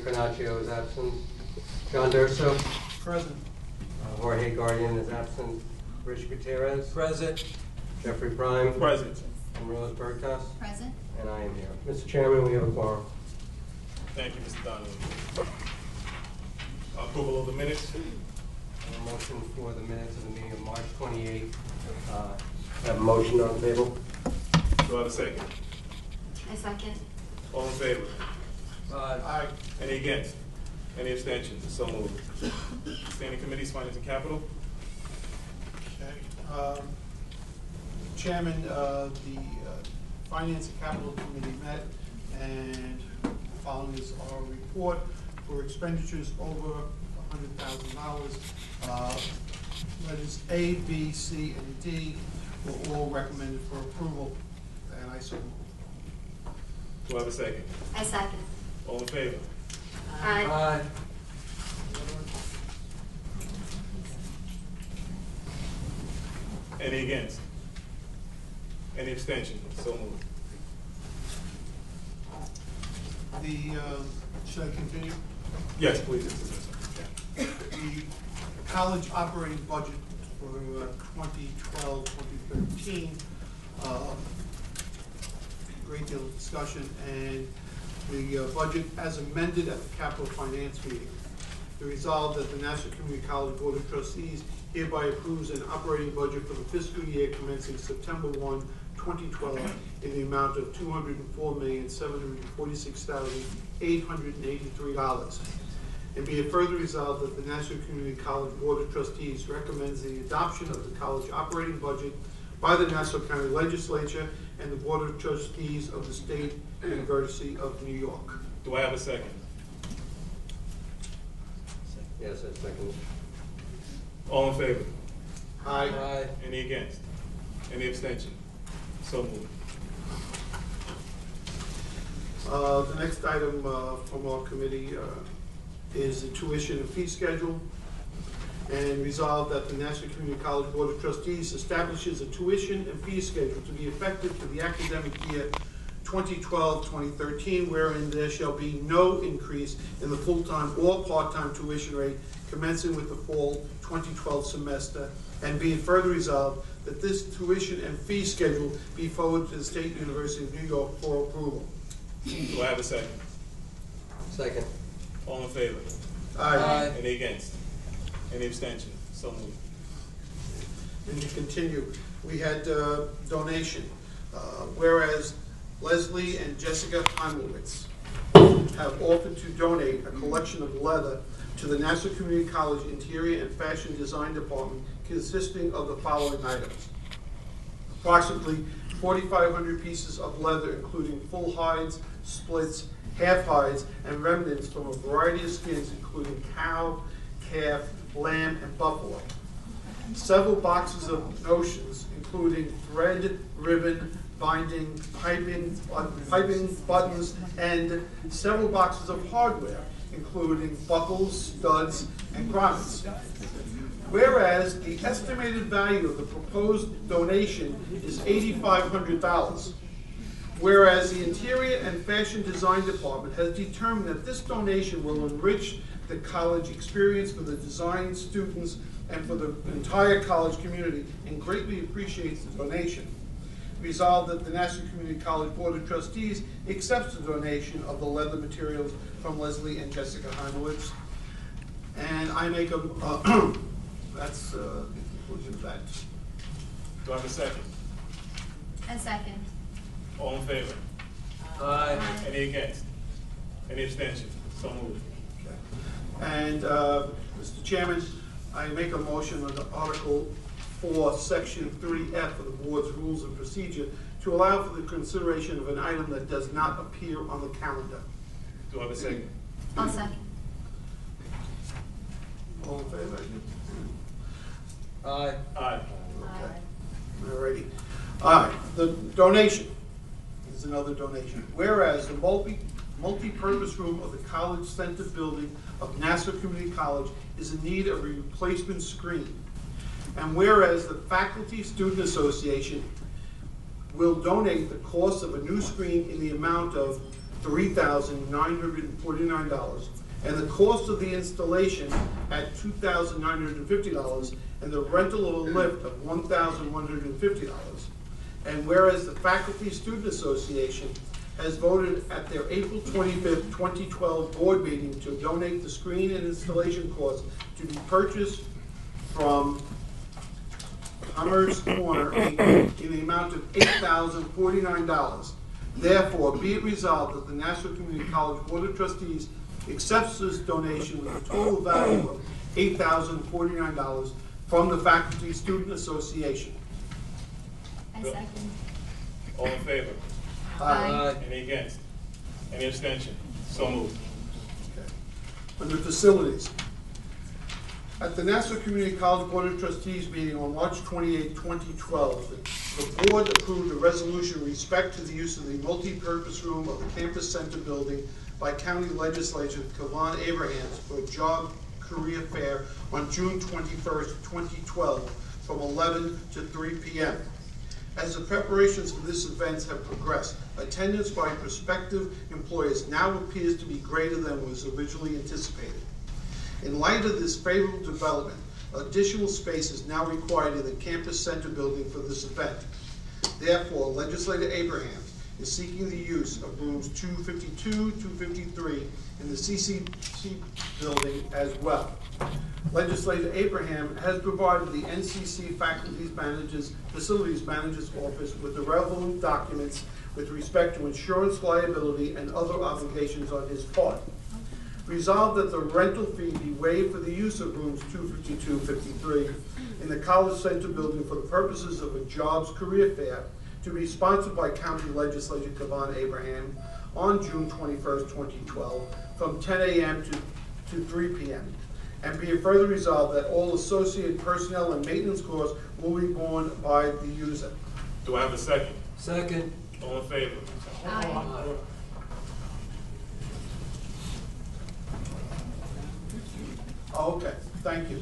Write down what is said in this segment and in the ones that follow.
Carnaccio is absent. John Durso. Present. Jorge Guardian is absent. Rich Gutierrez. Present. Jeffrey Prime. Present. And Rose Bergtas. Present. And I am here. Mr. Chairman, we have a quorum. Thank you, Mr. Donovan. Approval of the minutes. A motion for the minutes of the meeting of March 28th. Have a motion on the table. Do I have a second? I second. All in favor? Aye. Any against? Any abstentions? So moved. Standing committees, Finance and Capital. Okay. Chairman, the Finance and Capital Committee met, and following is our report for expenditures over $100,000. Letters A, B, C, and D were all recommended for approval, and I so move. Do I have a second? I second. All in favor? Aye. Any against? Any abstentions? So moved. Should I continue? Yes, please. The college operating budget for 2012-2013, great deal of discussion, and the budget as amended at the Capital Finance meeting. The resolve that the Nassau Community College Board of Trustees hereby approves an operating budget for the fiscal year commencing September 1, 2012 in the amount of $204,746,883. And be it further resolved that the Nassau Community College Board of Trustees recommends the adoption of the college operating budget by the Nassau County Legislature and the Board of Trustees of the State University of New York. Do I have a second? Yes, I second. All in favor? Aye. Any against? Any abstention? So moved. The next item from our committee is the tuition and fee schedule. And resolved that the Nassau Community College Board of Trustees establishes a tuition and fee schedule to be effective for the academic year 2012-2013, wherein there shall be no increase in the full-time or part-time tuition rate commencing with the fall 2012 semester, and be it further resolved that this tuition and fee schedule be forwarded to the State University of New York for approval. Do I have a second? Second. All in favor? Aye. Any against? Any abstention? So moved. And to continue, we had donation. Whereas Leslie and Jessica Heimowitz have offered to donate a collection of leather to the Nassau Community College Interior and Fashion Design Department consisting of the following items. Approximately 4,500 pieces of leather, including full hides, splits, half hides, and remnants from a variety of skins, including cow, calf, lamb, and buffalo. Several boxes of notions, including thread, ribbon, binding, piping, buttons, and several boxes of hardware, including buckles, studs, and grommets. Whereas the estimated value of the proposed donation is $8,500. Whereas the Interior and Fashion Design Department has determined that this donation will enrich the college experience for the design students and for the entire college community, and greatly appreciates the donation. Resolved that the Nassau Community College Board of Trustees accepts the donation of the leather materials from Leslie and Jessica Heimowitz. And I make a, that's the conclusion of that. Do I have a second? I second. All in favor? Aye. Any against? Any abstention? So moved. Okay. And Mr. Chairman, I make a motion under Article 4, Section 3F of the Board's Rules of Procedure to allow for the consideration of an item that does not appear on the calendar. Do I have a second? I'll second. All in favor? Aye. Aye. Okay. All righty. All right, the donation is another donation. Whereas the multi-purpose room of the College Center building of Nassau Community College is in need of a replacement screen. And whereas the Faculty Student Association will donate the cost of a new screen in the amount of $3,949, and the cost of the installation at $2,950, and the rental of a lift of $1,150. And whereas the Faculty Student Association has voted at their April 25th, 2012 board meeting to donate the screen and installation costs to be purchased from Hummers Corner in the amount of $8,049. Therefore, be it resolved that the Nassau Community College Board of Trustees accepts this donation with a total value of $8,049 from the Faculty Student Association. I second. All in favor? Aye. Any against? Any abstention? So moved. Okay. Under facilities, at the Nassau Community College Board of Trustees meeting on March 28, 2012, the board approved a resolution with respect to the use of the multi-purpose room of the Campus Center building by County Legislator Kavan Abrahams for a job career fair on June 21st, 2012, from 11 to 3 p.m. As the preparations for this event have progressed, attendance by prospective employers now appears to be greater than was originally anticipated. In light of this favorable development, additional space is now required in the Campus Center building for this event. Therefore, Legislator Abrahams is seeking the use of rooms 252, 253 in the CCC building as well. Legislator Abraham has provided the NCC Facilities Manager's Office with the relevant documents with respect to insurance liability and other obligations on his part. Resolved that the rental fee be waived for the use of rooms 252, 53 in the College Center building for the purposes of a jobs career fair to be sponsored by County Legislator Kavan Abraham on June 21st, 2012 from 10 a.m. to 3 p.m. And be it further resolved that all associated personnel and maintenance costs will be borne by the user. Do I have a second? Second. All in favor? Aye. Oh, okay, thank you.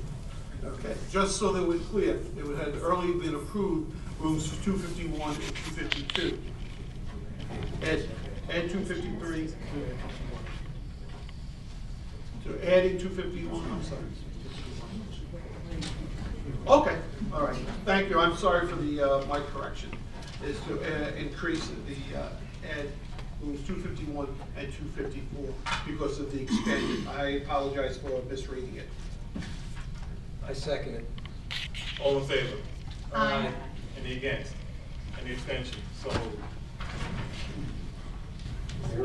Okay, just so that we're clear, it had earlier been approved, rooms 251 and 252. And 253. So adding 251, I'm sorry. Okay, all right, thank you. I'm sorry for the, my correction, is to increase the, add rooms 251 and 254 because of the expanded. I apologize for misreading it. I second it. All in favor? Aye. Any against? Any abstention? So moved.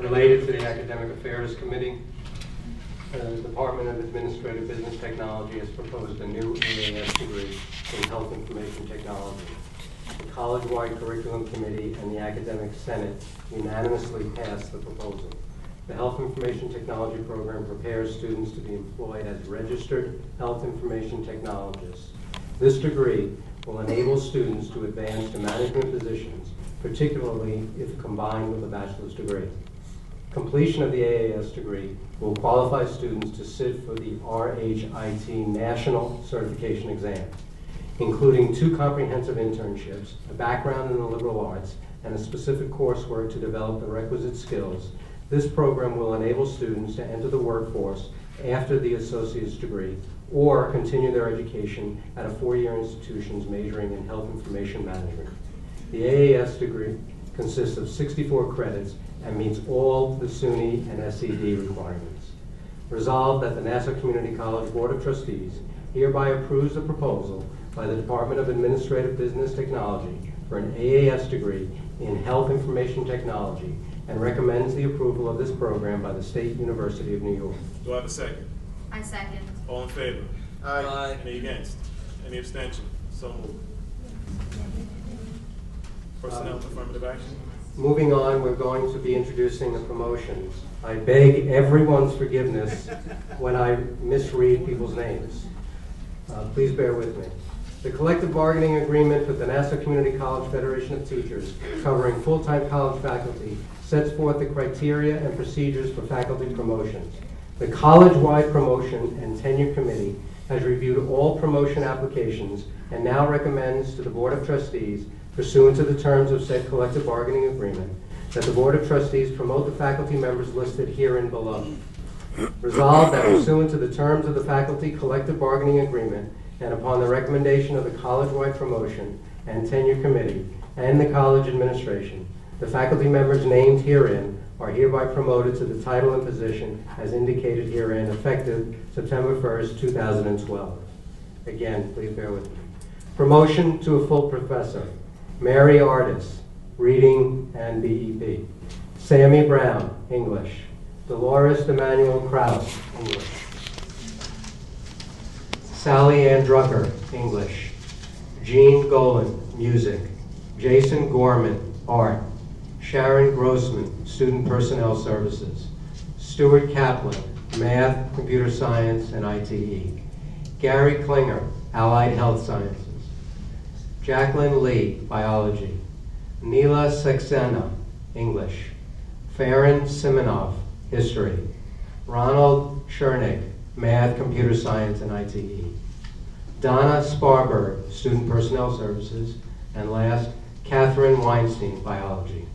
Related to the Academic Affairs Committee, the Department of Administrative Business Technology has proposed a new AAS degree in Health Information Technology. The College-wide Curriculum Committee and the Academic Senate unanimously passed the proposal. The Health Information Technology program prepares students to be employed as registered health information technologists. This degree will enable students to advance to management positions, particularly if combined with a bachelor's degree. Completion of the AAS degree will qualify students to sit for the RHIT National Certification Exam, including 2 comprehensive internships, a background in the liberal arts, and a specific coursework to develop the requisite skills. This program will enable students to enter the workforce after the associate's degree or continue their education at a 4-year institution majoring in health information management. The AAS degree consists of 64 credits and meets all the SUNY and SED requirements. Resolved that the Nassau Community College Board of Trustees hereby approves the proposal by the Department of Administrative Business Technology for an AAS degree in Health Information Technology and recommends the approval of this program by the State University of New York. Do I have a second? I second. All in favor? Aye. Any against? Any abstention? So moved. Personnel affirmative action? Moving on, we're going to be introducing the promotions. I beg everyone's forgiveness when I misread people's names. Please bear with me. The collective bargaining agreement with the Nassau Community College Federation of Teachers covering full-time college faculty sets forth the criteria and procedures for faculty promotions. The college-wide promotion and tenure committee has reviewed all promotion applications and now recommends to the Board of Trustees, pursuant to the terms of said collective bargaining agreement, that the Board of Trustees promote the faculty members listed herein below. Resolved that pursuant to the terms of the faculty collective bargaining agreement and upon the recommendation of the college-wide promotion and tenure committee and the college administration, the faculty members named herein are hereby promoted to the title and position as indicated herein, effective September 1st, 2012. Again, please bear with me. Promotion to a full professor: Mary Artis, Reading and BEP. Sammy Brown, English. Dolores Emmanuel Krause, English. Sally Ann Drucker, English. Jean Golan, Music. Jason Gorman, Art. Sharon Grossman, Student Personnel Services. Stuart Kaplan, Math, Computer Science, and ITE. Gary Klinger, Allied Health Sciences. Jacqueline Lee, Biology. Neela Saxena, English. Farron Simonov, History. Ronald Chernick, Math, Computer Science, and ITE. Donna Sparberg, Student Personnel Services. And last, Catherine Weinstein, Biology.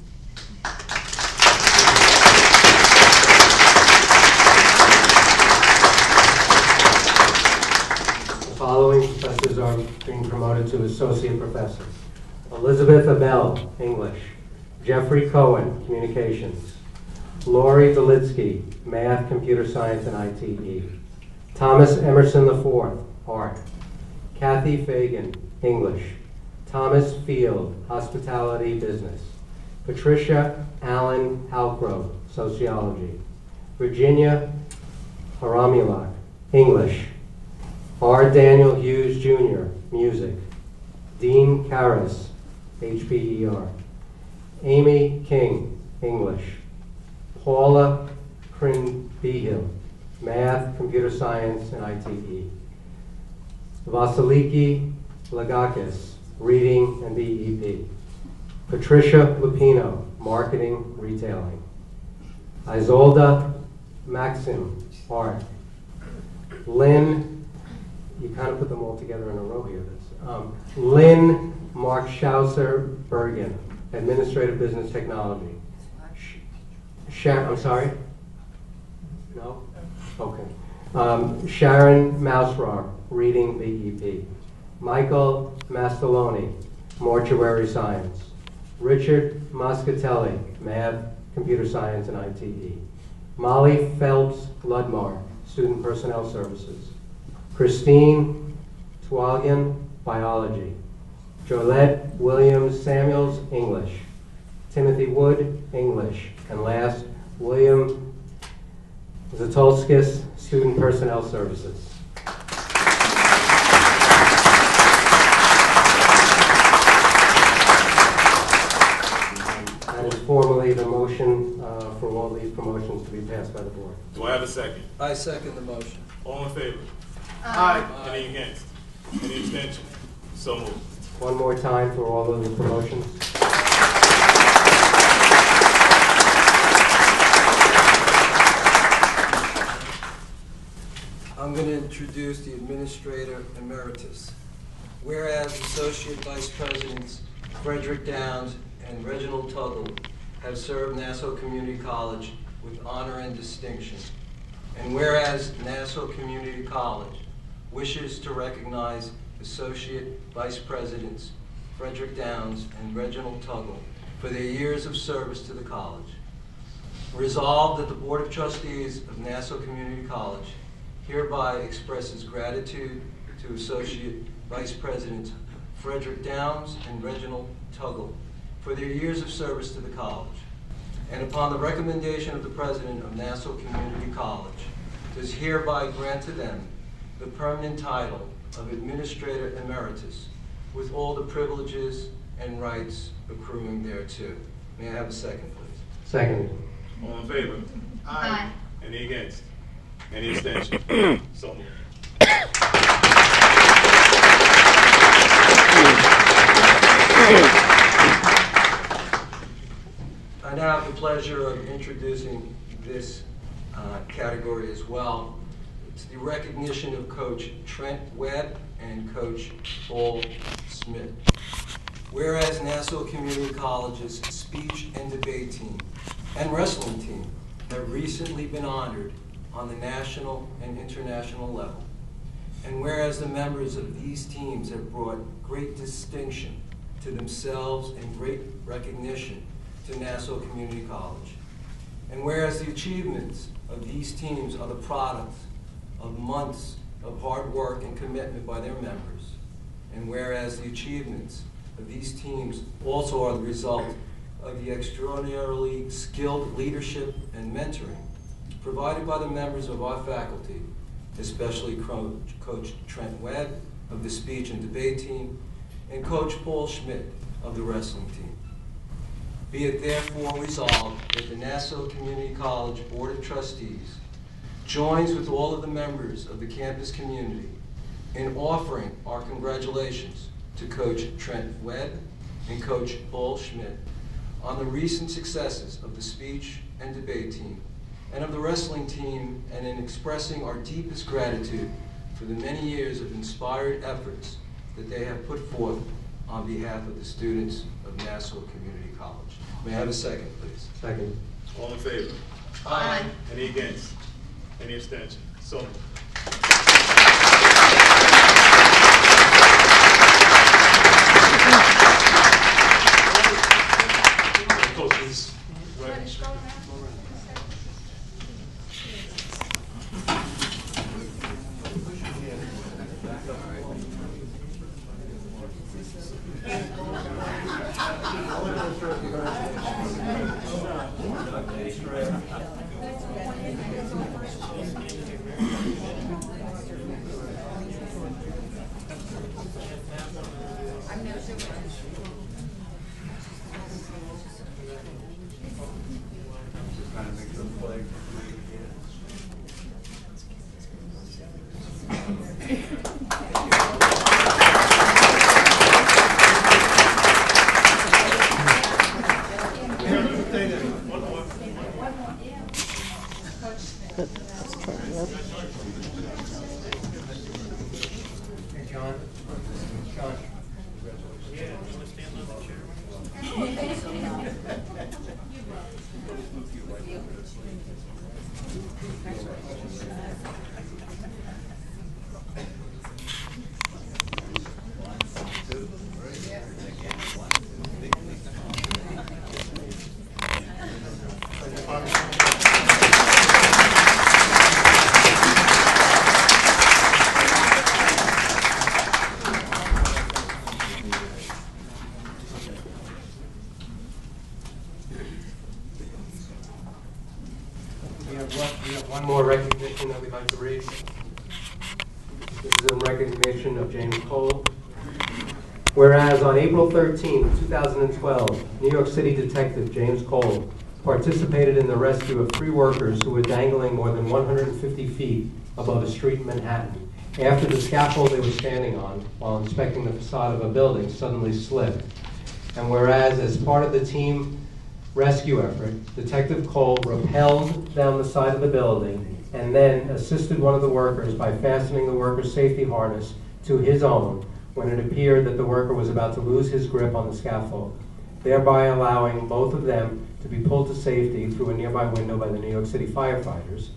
The following professors are being promoted to Associate Professor: Elizabeth Abell, English. Jeffrey Cohen, Communications. Lori Dolitsky, Math, Computer Science, and ITE. Thomas Emerson IV, Art. Kathy Fagan, English. Thomas Field, Hospitality Business. Patricia Allen Halcrow, Sociology. Virginia Haramulak, English. R. Daniel Hughes Jr., Music. Dean Karras, HPER. Amy King, English. Paula Krinbihil, Math, Computer Science, and ITE. Vasiliki Lagakis, Reading and BEP. Patricia Lupino, Marketing, Retailing. Isolda Maxim, Art. Lynn, you kind of put them all together in a row here. Lynn Markschauser Bergen, Administrative Business Technology. I'm sorry? No? Okay. Sharon Mausrar, Reading, BEP. Michael Mastaloni, Mortuary Science. Richard Moscatelli, Math, Computer Science, and ITE. Molly Phelps Ludmar, Student Personnel Services. Christine Twalian, Biology. Jolette Williams Samuels, English. Timothy Wood, English. And last, William Zatolskis, Student Personnel Services. That is formally the motion for all these promotions to be passed by the board. Do I have a second? I second the motion. All in favor? Aye. Any against? Any abstention? So moved. One more time for all of the promotions. I'm going to introduce the Administrator Emeritus. Whereas Associate Vice Presidents Frederick Downs and Reginald Tuggle have served Nassau Community College with honor and distinction. And whereas Nassau Community College wishes to recognize Associate Vice Presidents Frederick Downs and Reginald Tuggle for their years of service to the college. Resolved that the Board of Trustees of Nassau Community College hereby expresses gratitude to Associate Vice Presidents Frederick Downs and Reginald Tuggle for their years of service to the college. And upon the recommendation of the President of Nassau Community College, does hereby grant to them the permanent title of Administrator Emeritus with all the privileges and rights accruing thereto. May I have a second, please? Second. All in favor? Aye. Any against? Any abstention? So moved. I now have the pleasure of introducing this category as well. It's the recognition of Coach Trent Webb and Coach Paul Smith. Whereas Nassau Community College's speech and debate team and wrestling team have recently been honored on the national and international level. And whereas the members of these teams have brought great distinction to themselves and great recognition to Nassau Community College. And whereas the achievements of these teams are the product of months of hard work and commitment by their members. And whereas the achievements of these teams also are the result of the extraordinarily skilled leadership and mentoring provided by the members of our faculty, especially Coach Trent Webb of the speech and debate team, and Coach Paul Schmidt of the wrestling team. Be it therefore resolved that the Nassau Community College Board of Trustees joins with all of the members of the campus community in offering our congratulations to Coach Trent Webb and Coach Paul Schmidt on the recent successes of the speech and debate team and of the wrestling team, and in expressing our deepest gratitude for the many years of inspired efforts that they have put forth on behalf of the students of Nassau Community College. May I have a second, please? Second. All in favor? Aye. Any against? Any abstention? So moved. Coaches, Webb and Schmidt. Hey, John. John. We have one more recognition that we'd like to read. This is in recognition of James Cole. Whereas on April 13, 2012, New York City detective James Cole participated in the rescue of 3 workers who were dangling more than 150 feet above a street in Manhattan after the scaffold they were standing on while inspecting the facade of a building suddenly slipped. And whereas as part of the team rescue effort, Detective Cole rappelled down the side of the building and then assisted one of the workers by fastening the worker's safety harness to his own when it appeared that the worker was about to lose his grip on the scaffold, thereby allowing both of them to be pulled to safety through a nearby window by the New York City firefighters.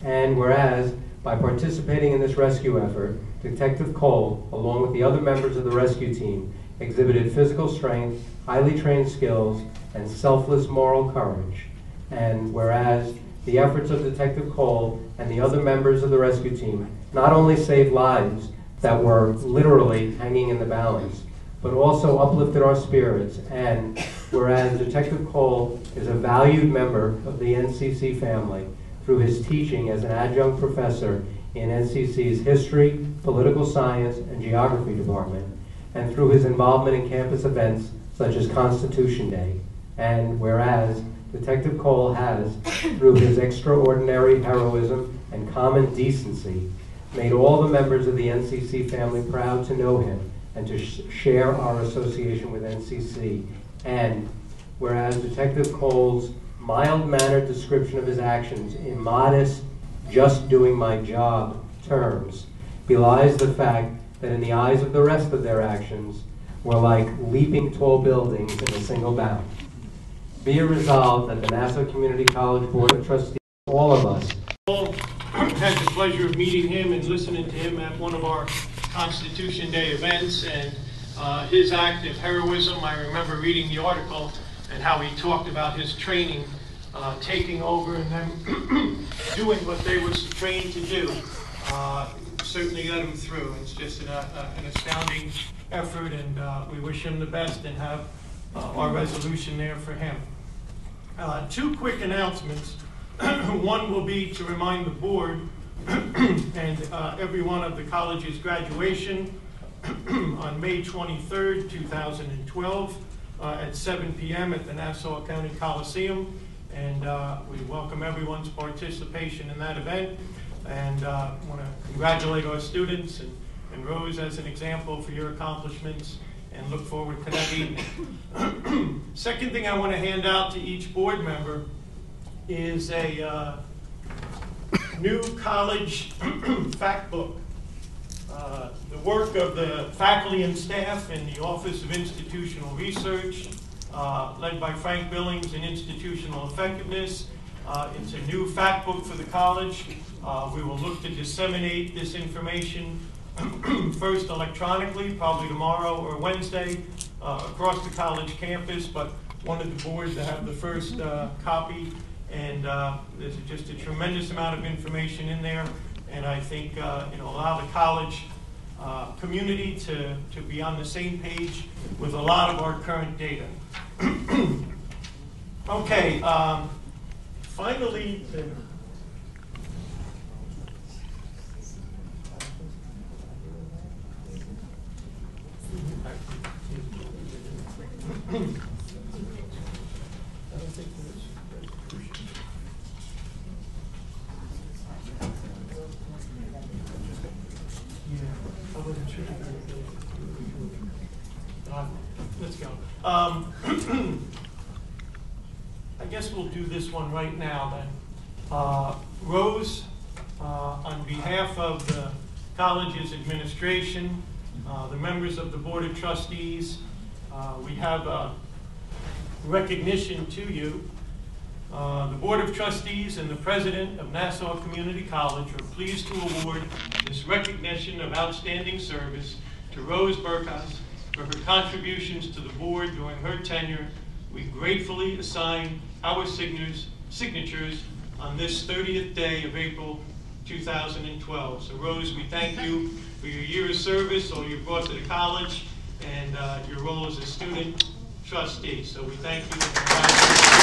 And whereas, by participating in this rescue effort, Detective Cole, along with the other members of the rescue team, exhibited physical strength, highly trained skills, and selfless moral courage. And whereas the efforts of Detective Cole and the other members of the rescue team not only saved lives that were literally hanging in the balance, but also uplifted our spirits. And whereas Detective Cole is a valued member of the NCC family through his teaching as an adjunct professor in NCC's History, Political Science, and Geography department, and through his involvement in campus events such as Constitution Day. And whereas Detective Cole has, through his extraordinary heroism and common decency, made all the members of the NCC family proud to know him and to share our association with NCC. And whereas Detective Cole's mild-mannered description of his actions in modest, just doing my job terms belies the fact that in the eyes of the rest of their actions, were like leaping tall buildings in a single bound. Be it resolved that the Nassau Community College Board of Trustees, all of us, had the pleasure of meeting him and listening to him at one of our Constitution Day events, and his act of heroism. I remember reading the article and how he talked about his training, taking over and then doing what they were trained to do. Certainly got him through. It's just an astounding effort, and we wish him the best and have our resolution there for him. Two quick announcements. One will be to remind the board and everyone of the college's graduation on May 23rd, 2012 at 7 p.m. at the Nassau County Coliseum. And we welcome everyone's participation in that event. And I want to congratulate our students and Rose as an example for your accomplishments, and look forward to that evening. Second thing I want to hand out to each board member is a new college fact book. The work of the faculty and staff in the Office of Institutional Research, led by Frank Billings in Institutional Effectiveness. It's a new fact book for the college. We will look to disseminate this information first electronically, probably tomorrow or Wednesday, across the college campus, but wanted the board to have the first copy. And there's just a tremendous amount of information in there, and I think it'll allow the college community to be on the same page with a lot of our current data. Okay, finally, let's go. I guess we'll do this one right now then. Rose, on behalf of the college's administration, the members of the Board of Trustees, we have a recognition to you. The Board of Trustees and the President of Nassau Community College are pleased to award this recognition of outstanding service to Rose Burkas for her contributions to the board during her tenure. We gratefully assign our signatures on this 30th day of April 2012. So Rose, we thank you for your year of service, all you brought to the college, and your role as a student trustee. So we thank you and congratulations.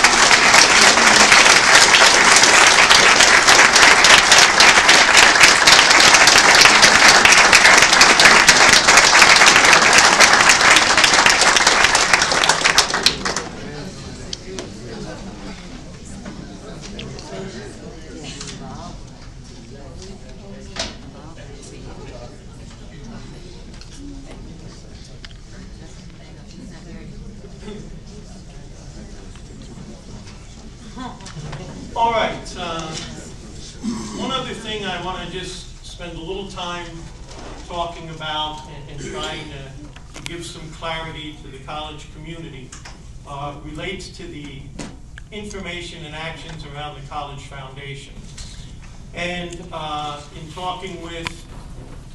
All right, one other thing I want to just spend a little time talking about and trying to give some clarity to the college community relates to the information and actions around the College Foundation. And in talking with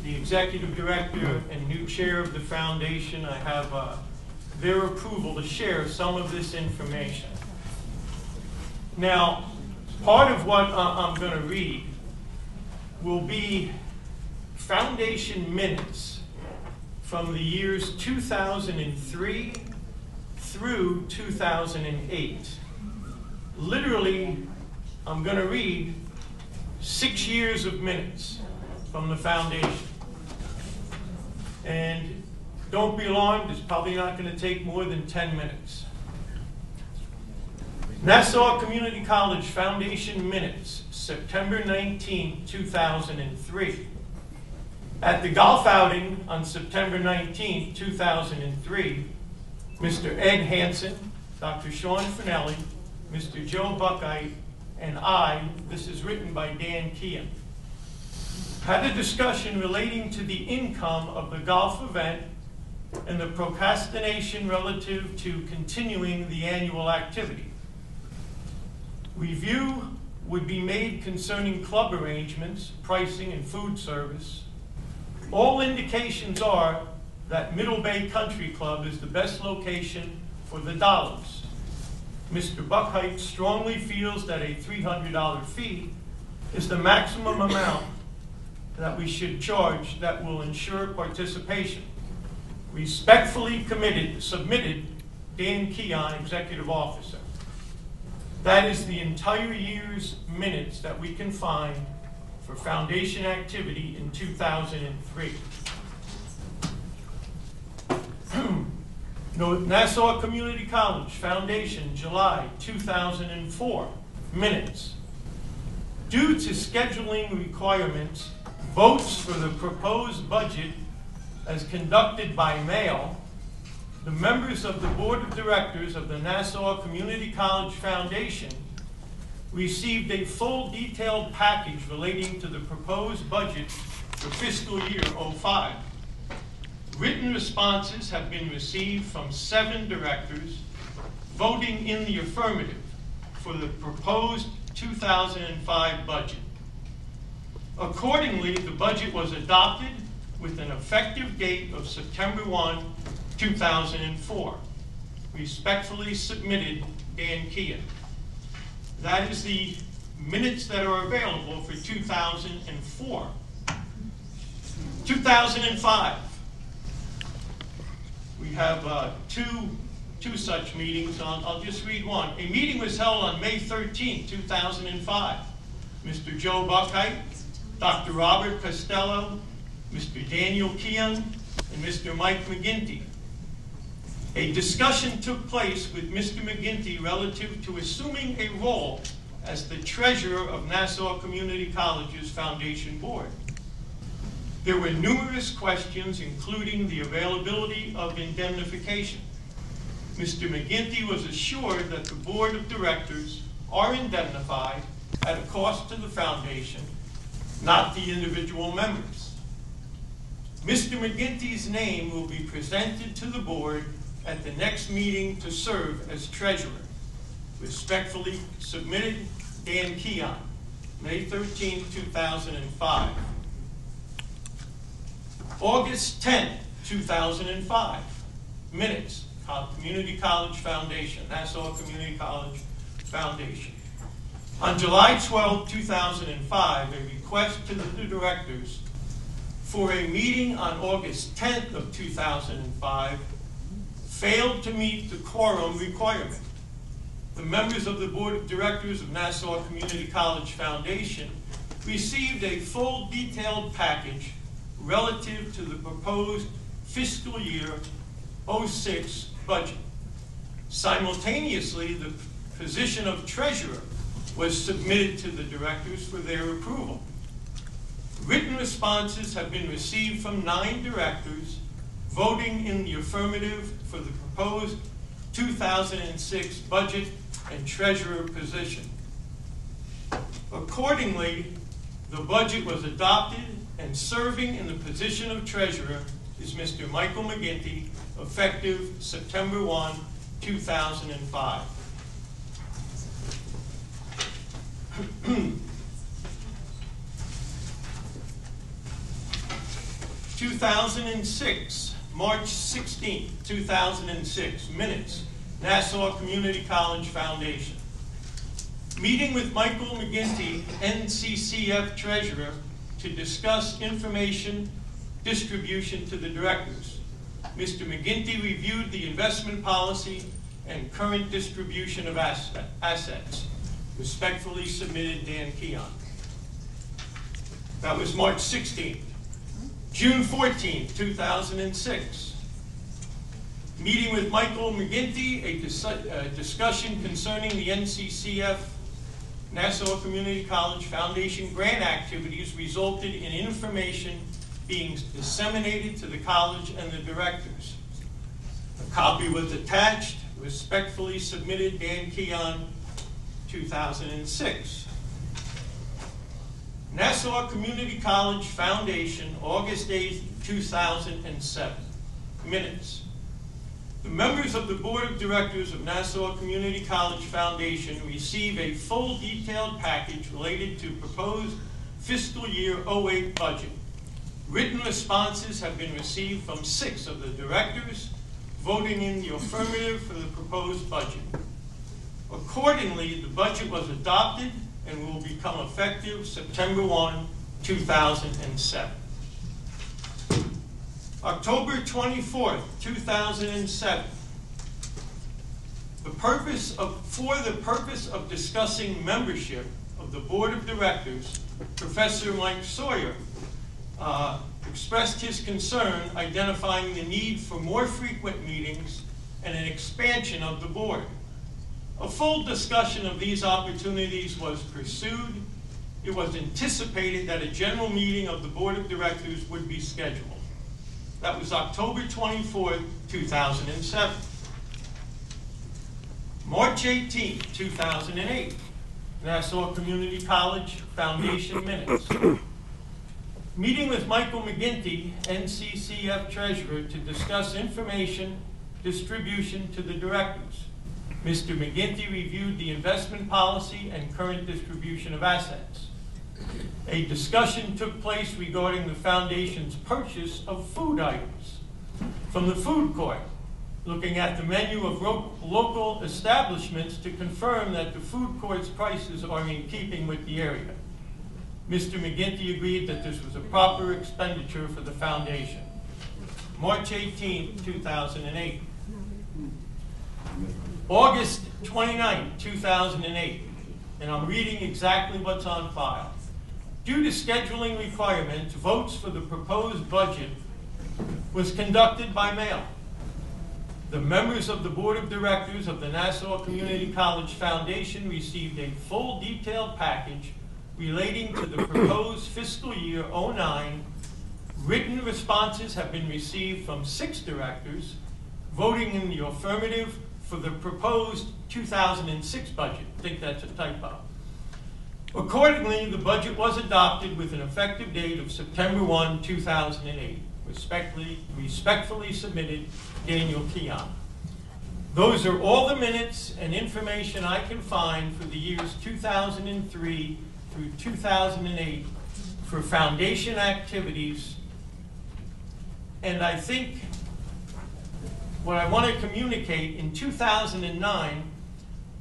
the executive director and new chair of the foundation, I have their approval to share some of this information. Now, part of what I'm going to read will be foundation minutes from the years 2003 through 2008. Literally, I'm going to read 6 years of minutes from the foundation. And don't be alarmed, it's probably not going to take more than 10 minutes. Nassau Community College Foundation minutes, September 19, 2003. At the golf outing on September 19, 2003, Mr. Ed Hansen, Dr. Sean Finelli, Mr. Joe Buckeye, and I, this is written by Dan Kean, had a discussion relating to the income of the golf event and the procrastination relative to continuing the annual activity. Review would be made concerning club arrangements, pricing, and food service. All indications are that Middle Bay Country Club is the best location for the dollars. Mr. Buckheit strongly feels that a $300 fee is the maximum amount that we should charge that will ensure participation. Respectfully submitted, Dan Keon, Executive Officer. That is the entire year's minutes that we can find for foundation activity in 2003. Nassau Community College Foundation, July 2004, minutes. Due to scheduling requirements, votes for the proposed budget as conducted by mail, the members of the Board of Directors of the Nassau Community College Foundation received a full detailed package relating to the proposed budget for fiscal year 05. Written responses have been received from 7 directors voting in the affirmative for the proposed 2005 budget. Accordingly, the budget was adopted with an effective date of September 1, 2004. Respectfully submitted, Dan Keon. That is the minutes that are available for 2004. 2005. We have two such meetings. I'll just read one. A meeting was held on May 13, 2005. Mr. Joe Buckheit, Dr. Robert Costello, Mr. Daniel Keon, and Mr. Mike McGinty. A discussion took place with Mr. McGinty relative to assuming a role as the treasurer of Nassau Community College's Foundation Board. There were numerous questions, including the availability of indemnification. Mr. McGinty was assured that the Board of Directors are indemnified at a cost to the Foundation, not the individual members. Mr. McGinty's name will be presented to the Board at the next meeting to serve as treasurer. Respectfully submitted, Dan Keon, May 13, 2005. August 10, 2005, minutes, Community College Foundation, Nassau Community College Foundation. On July 12, 2005, a request to the directors for a meeting on August 10th of 2005 failed to meet the quorum requirement. The members of the Board of Directors of Nassau Community College Foundation received a full detailed package relative to the proposed fiscal year 06 budget. Simultaneously, the position of treasurer was submitted to the directors for their approval. Written responses have been received from 9 directors voting in the affirmative for the proposed 2006 budget and treasurer position. Accordingly, the budget was adopted, and serving in the position of treasurer is Mr. Michael McGinty, effective September 1, 2005. 2006, March 16, 2006, minutes, Nassau Community College Foundation. Meeting with Michael McGinty, NCCF Treasurer, to discuss information distribution to the directors. Mr. McGinty reviewed the investment policy and current distribution of assets. Respectfully submitted, Dan Keon. That was March 16th. June 14, 2006. Meeting with Michael McGinty, a discussion concerning the NCCF Nassau Community College Foundation grant activities resulted in information being disseminated to the college and the directors. A copy was attached. Respectfully submitted, Dan Keon, 2006. Nassau Community College Foundation, August 8, 2007. minutes. The members of the Board of Directors of Nassau Community College Foundation receive a full detailed package related to proposed fiscal year 08 budget. Written responses have been received from 6 of the directors, voting in the affirmative for the proposed budget. Accordingly, the budget was adopted and will become effective September 1, 2007. October 24th, 2007. For the purpose of discussing membership of the Board of Directors, Professor Mike Sawyer expressed his concern identifying the need for more frequent meetings and an expansion of the board. A full discussion of these opportunities was pursued. It was anticipated that a general meeting of the Board of Directors would be scheduled. That was October 24th, 2007. March 18th, 2008, Nassau Community College Foundation minutes. Meeting with Michael McGinty, NCCF Treasurer, to discuss information distribution to the directors. Mr. McGinty reviewed the investment policy and current distribution of assets. A discussion took place regarding the Foundation's purchase of food items from the food court, looking at the menu of local establishments to confirm that the food court's prices are in keeping with the area. Mr. McGinty agreed that this was a proper expenditure for the Foundation. March 18, 2008. August 29, 2008, and I'm reading exactly what's on file. Due to scheduling requirements, votes for the proposed budget was conducted by mail. The members of the Board of Directors of the Nassau Community College Foundation received a full detailed package relating to the proposed fiscal year 09. Written responses have been received from 6 directors, voting in the affirmative for the proposed 2006 budget. I think that's a typo. Accordingly, the budget was adopted with an effective date of September 1, 2008. Respectfully submitted, Daniel Keon. Those are all the minutes and information I can find for the years 2003 through 2008 for Foundation activities. And I think what I want to communicate, in 2009,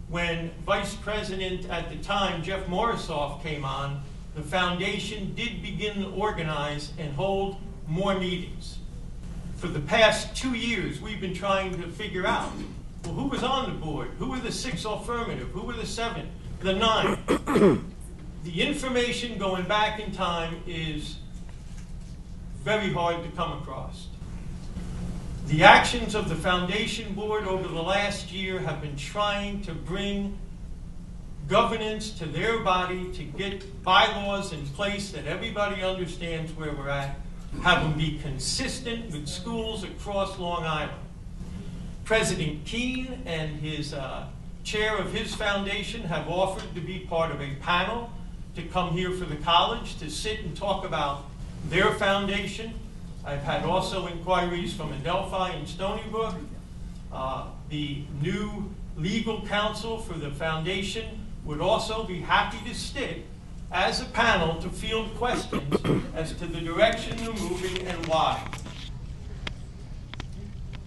when Vice President at the time, Jeff Morisoff, came on, the Foundation did begin to organize and hold more meetings. For the past 2 years, we've been trying to figure out, well, who was on the board? Who were the 6 affirmative? Who were the 7? The 9? The information going back in time is very hard to come across. The actions of the Foundation Board over the last year have been trying to bring governance to their body, to get bylaws in place that everybody understands where we're at, have them be consistent with schools across Long Island. President Keene and his chair of his foundation have offered to be part of a panel to come here for the college to sit and talk about their foundation. I've had also inquiries from Adelphi and Stony Brook. The new legal counsel for the foundation would also be happy to sit as a panel to field questions as to the direction they're moving and why.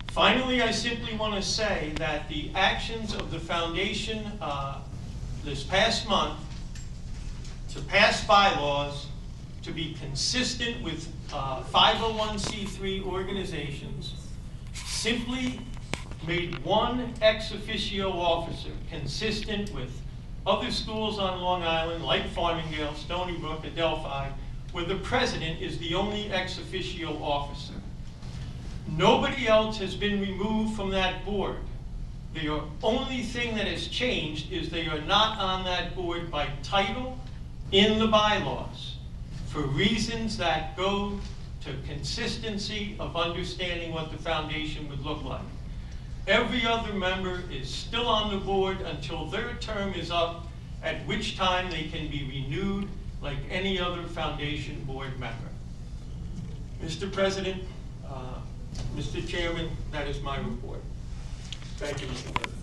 Finally, I simply want to say that the actions of the foundation this past month to pass bylaws to be consistent with 501c3 organizations simply made one ex officio officer consistent with other schools on Long Island, like Farmingdale, Stony Brook, Adelphi, where the president is the only ex officio officer. Nobody else has been removed from that board. The only thing that has changed is they are not on that board by title in the bylaws for reasons that go to consistency of understanding what the foundation would look like. Every other member is still on the board until their term is up, at which time they can be renewed like any other foundation board member. Mr. President, Mr. Chairman, that is my report. Thank you, Mr. President.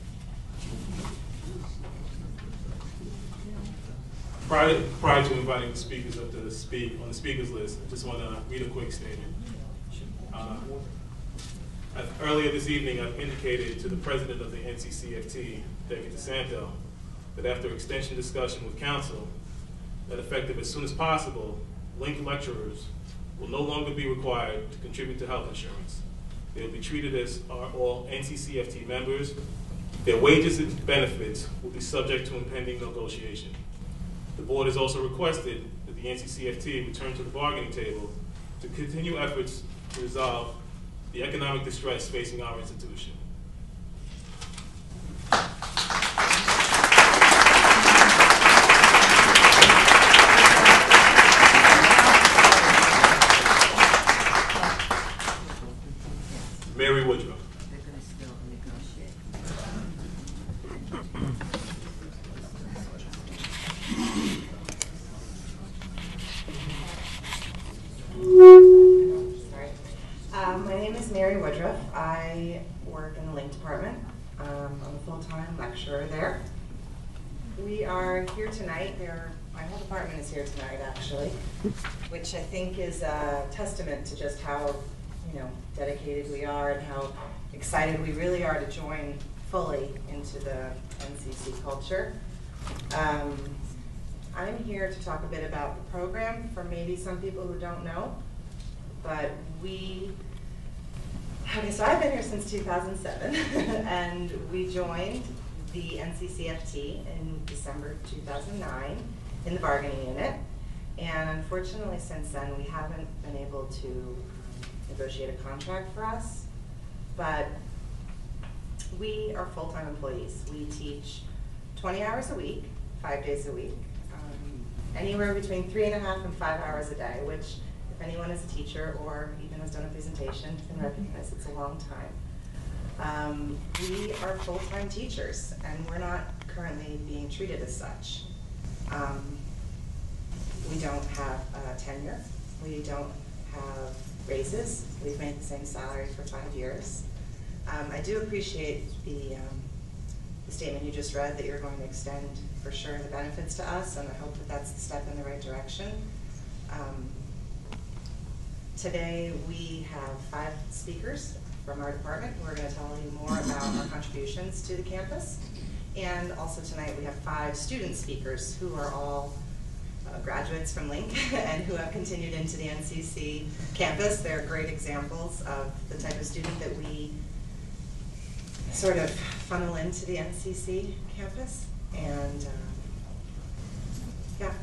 Prior to inviting the speakers up to speak on the speakers list, I just want to read a quick statement. Earlier this evening, I've indicated to the president of the NCCFT, David DeSanto, that after extensive discussion with council, that effective as soon as possible, Link lecturers will no longer be required to contribute to health insurance. They will be treated as are all NCCFT members. Their wages and benefits will be subject to impending negotiation. The board has also requested that the NCCFT return to the bargaining table to continue efforts to resolve the economic distress facing our institution. Mary Woodruff. They're going to still negotiate. My name is Mary Woodruff. I work in the Link Department. I'm a full-time lecturer there. We are here tonight. My whole department is here tonight, actually, which I think is a testament to just how dedicated we are and how excited we really are to join fully into the NCC culture. I'm here to talk a bit about the program for maybe some people who don't know, but so I've been here since 2007, and we joined the NCCFT in December 2009 in the bargaining unit, and unfortunately since then we haven't been able to negotiate a contract for us, but we are full-time employees. We teach 20 hours a week, 5 days a week, anywhere between 3.5 and 5 hours a day, which if anyone is a teacher or even has done a presentation can recognize it's a long time. We are full-time teachers, and we're not currently being treated as such. We don't have tenure. We don't have raises. We've made the same salary for 5 years. I do appreciate the statement you just read that you're going to extend for sure the benefits to us, and I hope that that's the step in the right direction. Today we have 5 speakers from our department who are going to tell you more about our contributions to the campus. And also tonight we have 5 student speakers who are all graduates from Link and who have continued into the NCC campus. They're great examples of the type of student that we sort of funnel into the NCC campus. And yeah,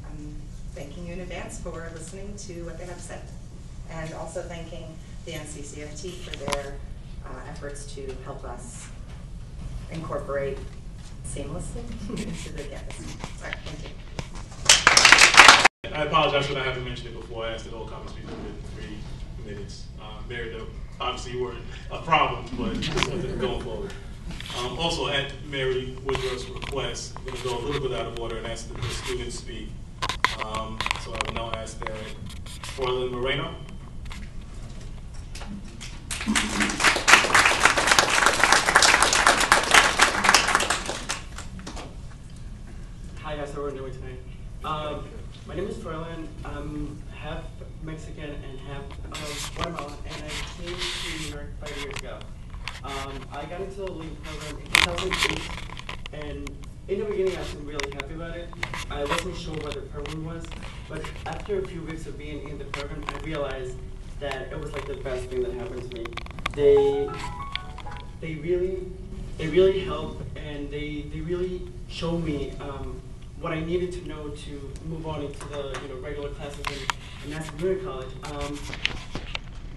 I'm thanking you in advance for listening to what they have said, and also thanking the NCCFT for their efforts to help us incorporate seamlessly into the campus. All right, thank you. I apologize for not having mentioned it before. I asked that all comments be limited to 3 minutes. Mary, though, obviously you weren't a problem, but going forward. Also, at Mary Woodruff's request, I'm going to go a little bit out of order and ask that the students speak. So I will now ask that Orlin Moreno. Hi guys, how are we doing tonight? My name is Ferlin. I'm half Mexican and half Guatemalan, and I came to New York 5 years ago. I got into the Link program in 2008, and in the beginning I wasn't really happy about it. I wasn't sure what the program was, but after a few weeks of being in the program, I realized that it was like the best thing that happened to me. They really help, and they really showed me what I needed to know to move on into the regular classes in Nassau Community College.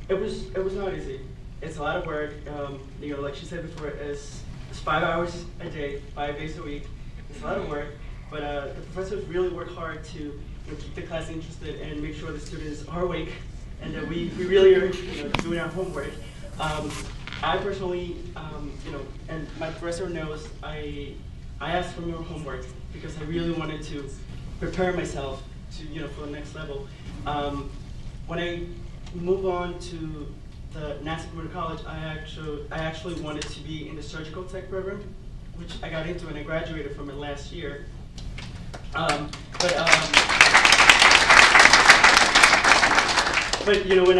It was not easy. It's a lot of work. Like she said before, it's 5 hours a day, 5 days a week. It's a lot of work, but the professors really work hard to keep the class interested and make sure the students are awake and that we really are doing our homework. I personally, and my professor knows, I asked for more homework because I really wanted to prepare myself to for the next level. When I move on to the Nassau Community College, I actually wanted to be in the surgical tech program, which I got into and I graduated from it last year. But you know,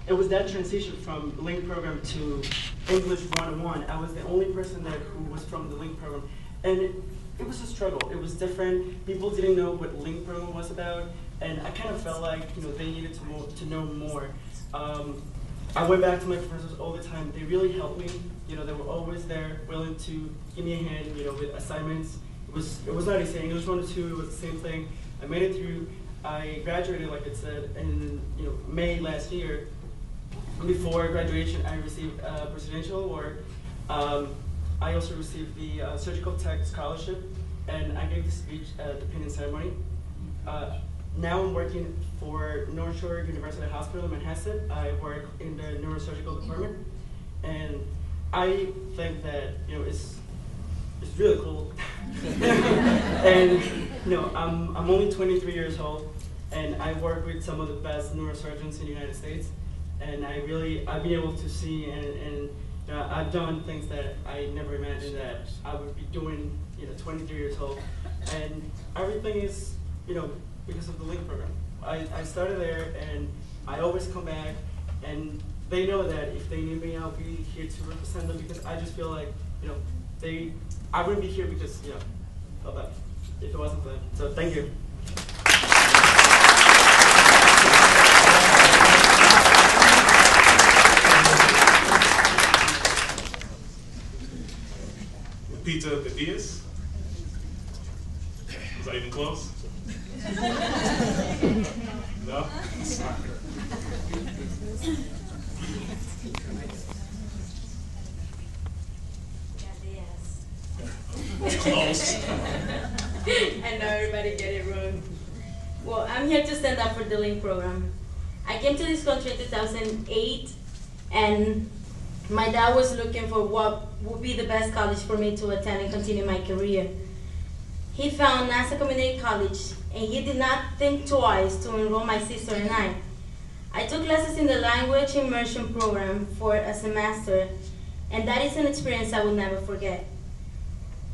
it was that transition from Link program to English 101. I was the only person there who was from the Link program, and it was a struggle. It was different. People didn't know what Link program was about, and I kind of felt like they needed to know more. I went back to my professors all the time. They really helped me. They were always there, willing to give me a hand. With assignments. It was not easy. English 102, it was the same thing. I made it through. I graduated, like it said, in May last year. Before graduation, I received a presidential award. I also received the Surgical Tech Scholarship, and I gave the speech at the pinning ceremony. Now I'm working for North Shore University Hospital in Manhasset. I work in the neurosurgical department, and I think that it's really cool. And I'm only 23 years old, and I work with some of the best neurosurgeons in the United States. And I've been able to see and I've done things that I never imagined that I would be doing. 23 years old, and everything is because of the Link program. I started there, and I always come back, and they know that if they need me, I'll be here to represent them, because I just feel like I wouldn't be here because of that if it wasn't for them. So thank you. Pizza de Diaz? Was that even close? No? Close. I know everybody get it wrong. Well, I'm here to stand up for the Link program. I came to this country in 2008, and my dad was looking for what would be the best college for me to attend and continue my career. He found Nassau Community College, and he did not think twice to enroll my sister and I. I took classes in the language immersion program for a semester, and that is an experience I will never forget.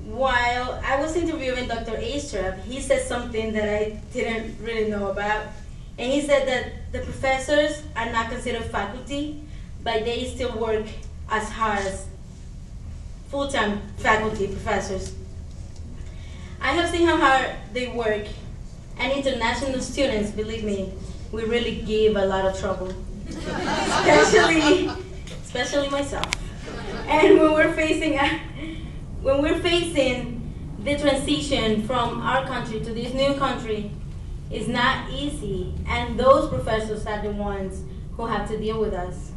While I was interviewing Dr. Astrup, he said something that I didn't really know about, and he said that the professors are not considered faculty, but they still work as hard as full-time faculty professors. I have seen how hard they work, and international students, believe me, we really give a lot of trouble, especially myself. And when we're facing the transition from our country to this new country, it's not easy, and those professors are the ones who have to deal with us.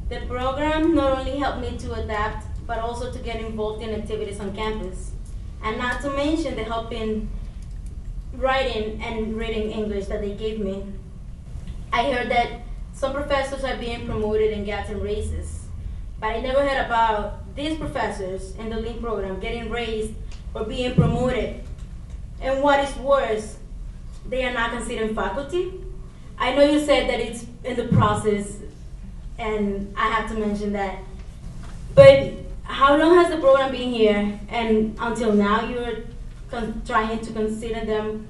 The program not only helped me to adapt, but also to get involved in activities on campus. And not to mention the help in writing and reading English that they gave me. I heard that some professors are being promoted and getting raises, but I never heard about these professors in the Link program getting raised or being promoted. And what is worse, they are not considered faculty. I know you said that it's in the process, and I have to mention that. But how long has the program been here, and until now you're trying to consider them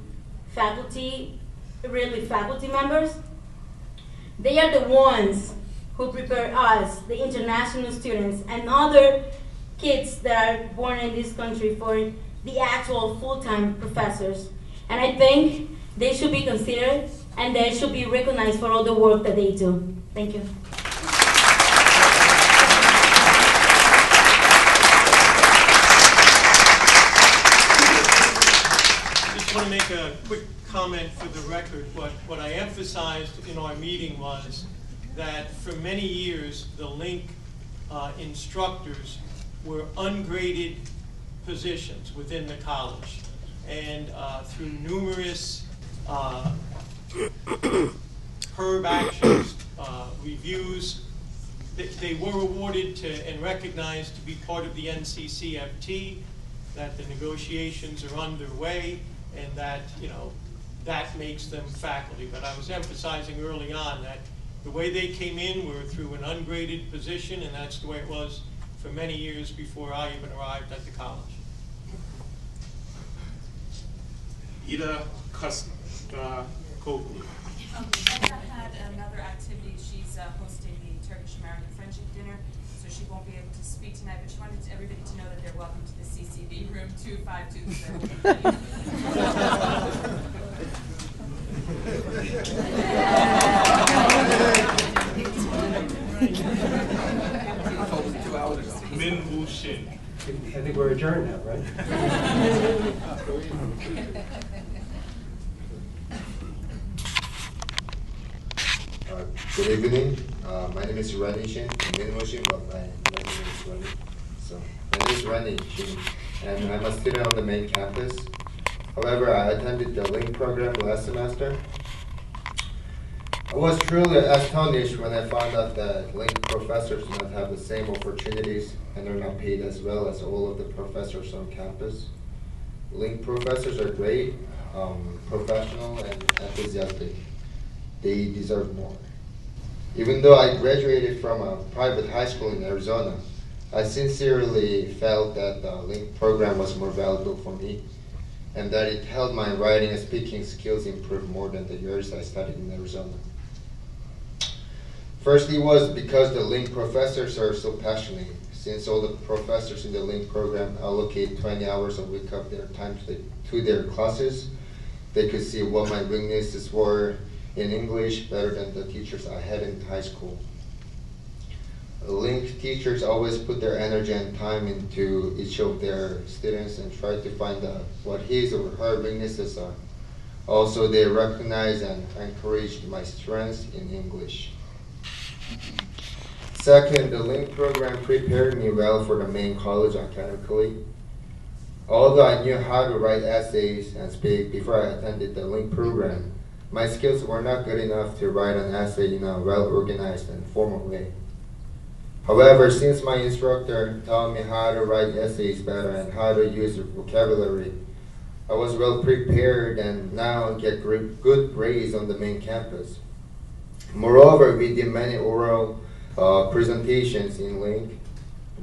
faculty, really faculty members? They are the ones who prepare us, the international students, and other kids that are born in this country for the actual full-time professors. And I think they should be considered, and they should be recognized for all the work that they do. Thank you. I want to make a quick comment for the record. What I emphasized in our meeting was that for many years the Link instructors were ungraded positions within the college, and through numerous HERB actions, reviews, they were awarded and recognized to be part of the NCC FT, that the negotiations are underway, and that that makes them faculty. But I was emphasizing early on that The way they came in were through an ungraded position, and that's the way it was for many years before I even arrived at the college. Ida Koglu. Edna had another activity. She's hosting the Turkish-American Friendship Dinner, so she won't be able to speak tonight, but she wanted everybody to know that they're welcome to the CCD room 252. Min Woo Shin. I think we're adjourned now, right? Good evening. My name is Rani Shin. Min Woo Shin, but my name is Rani. So my name is Rani Shin, and I'm a student on the main campus. However, I attended the LINK program last semester. I was truly astonished when I found out that LINK professors do not have the same opportunities and are not paid as well as all of the professors on campus. LINK professors are great, professional, and enthusiastic. They deserve more. Even though I graduated from a private high school in Arizona, I sincerely felt that the LINK program was more valuable for me, and that it helped my writing and speaking skills improve more than the years I studied in Arizona. Firstly was because the LINK professors are so passionate. Since all the professors in the LINK program allocate 20 hours a week of their time to their classes, they could see what my weaknesses were in English better than the teachers I had in high school. LINK teachers always put their energy and time into each of their students and try to find out what his or her weaknesses are. Also, they recognize and encourage my strengths in English. Second, the LINK program prepared me well for the main college academically. Although I knew how to write essays and speak before I attended the LINK program, my skills were not good enough to write an essay in a well-organized and formal way. However, since my instructor taught me how to write essays better and how to use vocabulary, I was well prepared and now get good grades on the main campus. Moreover, we did many oral presentations in LINK.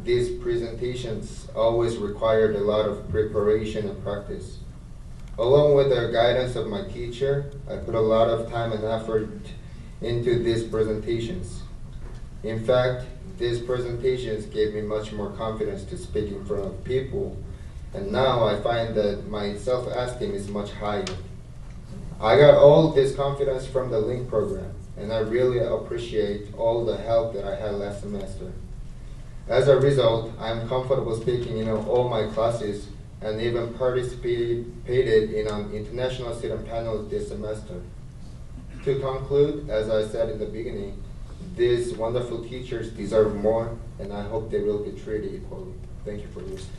These presentations always required a lot of preparation and practice. Along with the guidance of my teacher, I put a lot of time and effort into these presentations. In fact, these presentations gave me much more confidence to speak in front of people, and now I find that my self-esteem is much higher. I got all this confidence from the LINK program, and I really appreciate all the help that I had last semester. As a result, I am comfortable speaking in all my classes and even participated in an international student panel this semester. To conclude, as I said in the beginning, these wonderful teachers deserve more, and I hope they will be treated equally. Thank you for listening.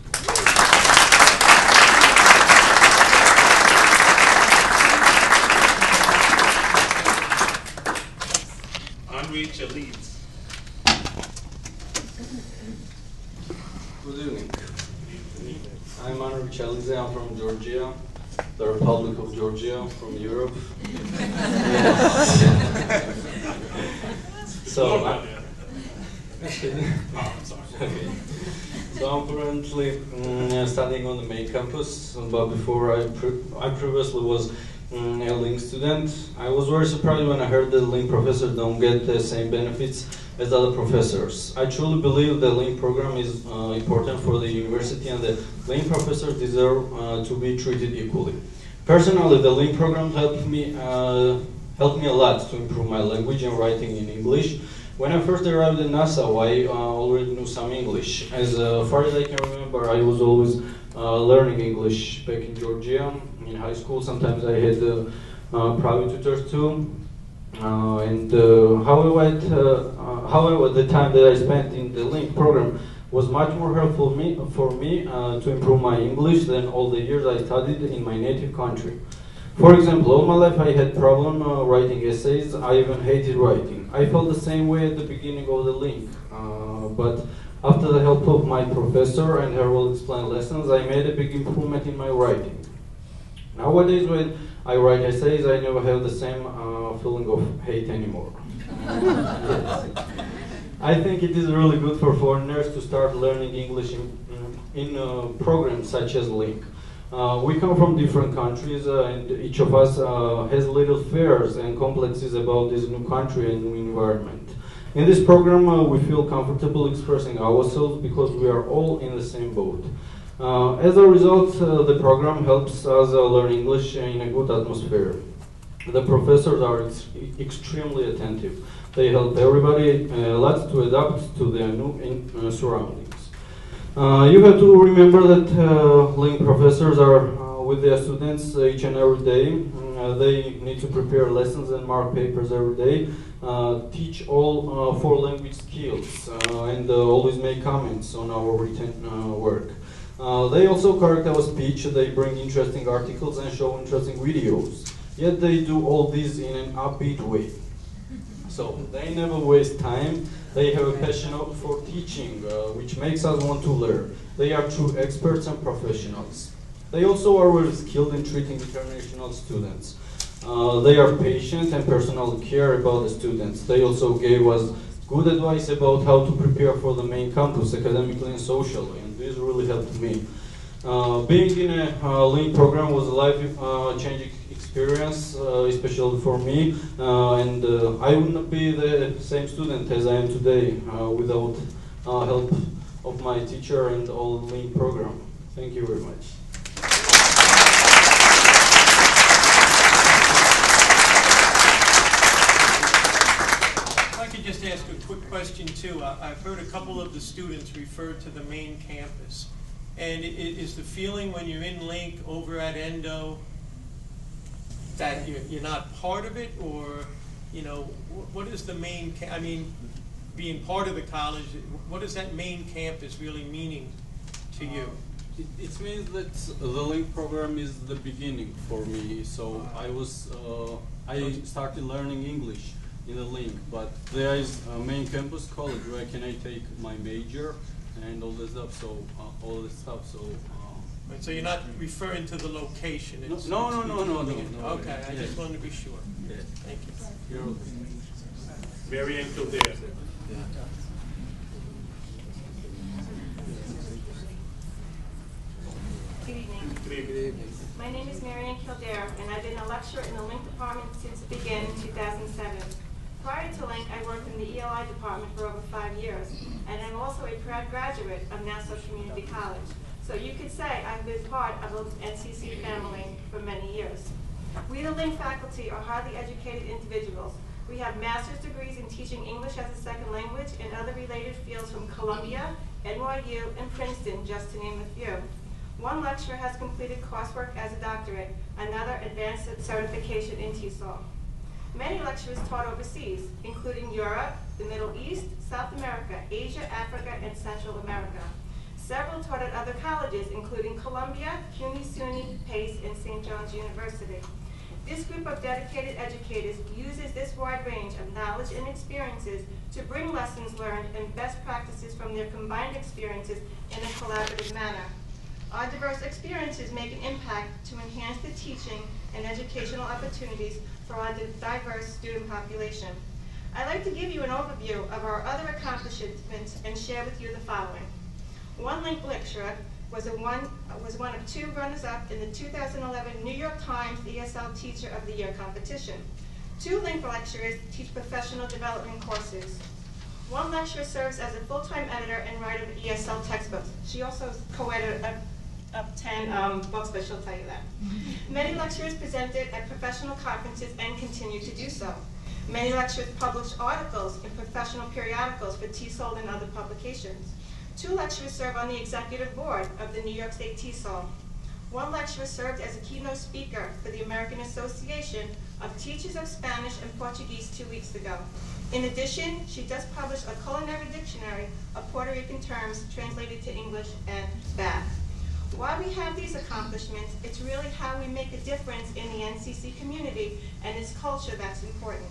Henri Chaliz. Good evening. I'm Henri Chaliz. I'm from Georgia, the Republic of Georgia, from Europe. So, okay. So I'm currently studying on the main campus, but before I previously was a LINK student. I was very surprised when I heard that LINK professors don't get the same benefits as other professors. I truly believe the LINK program is important for the university, and the LINK professors deserve to be treated equally. Personally, the LINK program helped me a lot to improve my language and writing in English. When I first arrived in Nassau, I already knew some English. As far as I can remember, I was always learning English back in Georgia. In high school, sometimes I had private tutors too. However, the time that I spent in the LINK program was much more helpful for me to improve my English than all the years I studied in my native country. For example, all my life I had problem writing essays. I even hated writing. I felt the same way at the beginning of the LINK, but after the help of my professor and her well-explained lessons, I made a big improvement in my writing. Nowadays, when I write essays, I never have the same feeling of hate anymore. I think it is really good for foreigners to start learning English in programs such as LINK. We come from different countries and each of us has little fears and complexes about this new country and new environment. In this program we feel comfortable expressing ourselves because we are all in the same boat. As a result, the program helps us learn English in a good atmosphere. The professors are extremely attentive. They help everybody a lot to adapt to their new surroundings. You have to remember that LINK professors are with their students each and every day. They need to prepare lessons and mark papers every day, teach all 4 language skills, and always make comments on our written work. They also correct our speech, they bring interesting articles and show interesting videos. Yet they do all this in an upbeat way. So they never waste time. They have a passion for teaching, which makes us want to learn. They are true experts and professionals. They also are very skilled in treating international students. They are patient and personally care about the students. They also gave us good advice about how to prepare for the main campus academically and socially, and this really helped me. Being in a LINK program was a life-changing experience, especially for me, and I wouldn't be the same student as I am today without help of my teacher and all the LINK program. Thank you very much. If I could just ask a quick question too. I've heard a couple of the students refer to the main campus. And is the feeling when you're in LINK over at Endo that you're not part of it, or what is the main? I mean, being part of the college, what is that main campus really meaning to you? It means that the LINK program is the beginning for me. So I started learning English in the LINK, but there is a main campus college where I can take my major and all this stuff. So So you're not referring to the location? No. Okay, I just wanted to be sure. Yeah. Thank you. You're welcome. Marianne Kildare. Good evening. Good evening. My name is Marianne Kildare, and I've been a lecturer in the LINK department since it began in 2007. Prior to LINK, I worked in the ELI department for over 5 years, and I'm also a proud graduate of Nassau Community College. So you could say I've been part of the NCC family for many years. We, the LINK faculty, are highly educated individuals. We have master's degrees in teaching English as a second language and other related fields from Columbia, NYU, and Princeton, just to name a few. One lecturer has completed coursework as a doctorate, another advanced certification in TESOL. Many lecturers taught overseas, including Europe, the Middle East, South America, Asia, Africa, and Central America. Several taught at other colleges, including Columbia, CUNY, SUNY, Pace, and St. John's University. This group of dedicated educators uses this wide range of knowledge and experiences to bring lessons learned and best practices from their combined experiences in a collaborative manner. Our diverse experiences make an impact to enhance the teaching and educational opportunities for our diverse student population. I'd like to give you an overview of our other accomplishments and share with you the following. One LINK lecturer was one of 2 runners-up in the 2011 New York Times ESL Teacher of the Year competition. 2 LINK lecturers teach professional development courses. One lecturer serves as a full-time editor and writer of ESL textbooks. She also co-edited up 10 books, but she'll tell you that. Many lecturers presented at professional conferences and continue to do so. Many lecturers published articles in professional periodicals for TESOL and other publications. 2 lecturers serve on the executive board of the New York State TESOL. One lecturer served as a keynote speaker for the American Association of Teachers of Spanish and Portuguese 2 weeks ago. In addition, she just published a culinary dictionary of Puerto Rican terms translated to English and back. While we have these accomplishments, it's really how we make a difference in the NCC community and its culture that's important.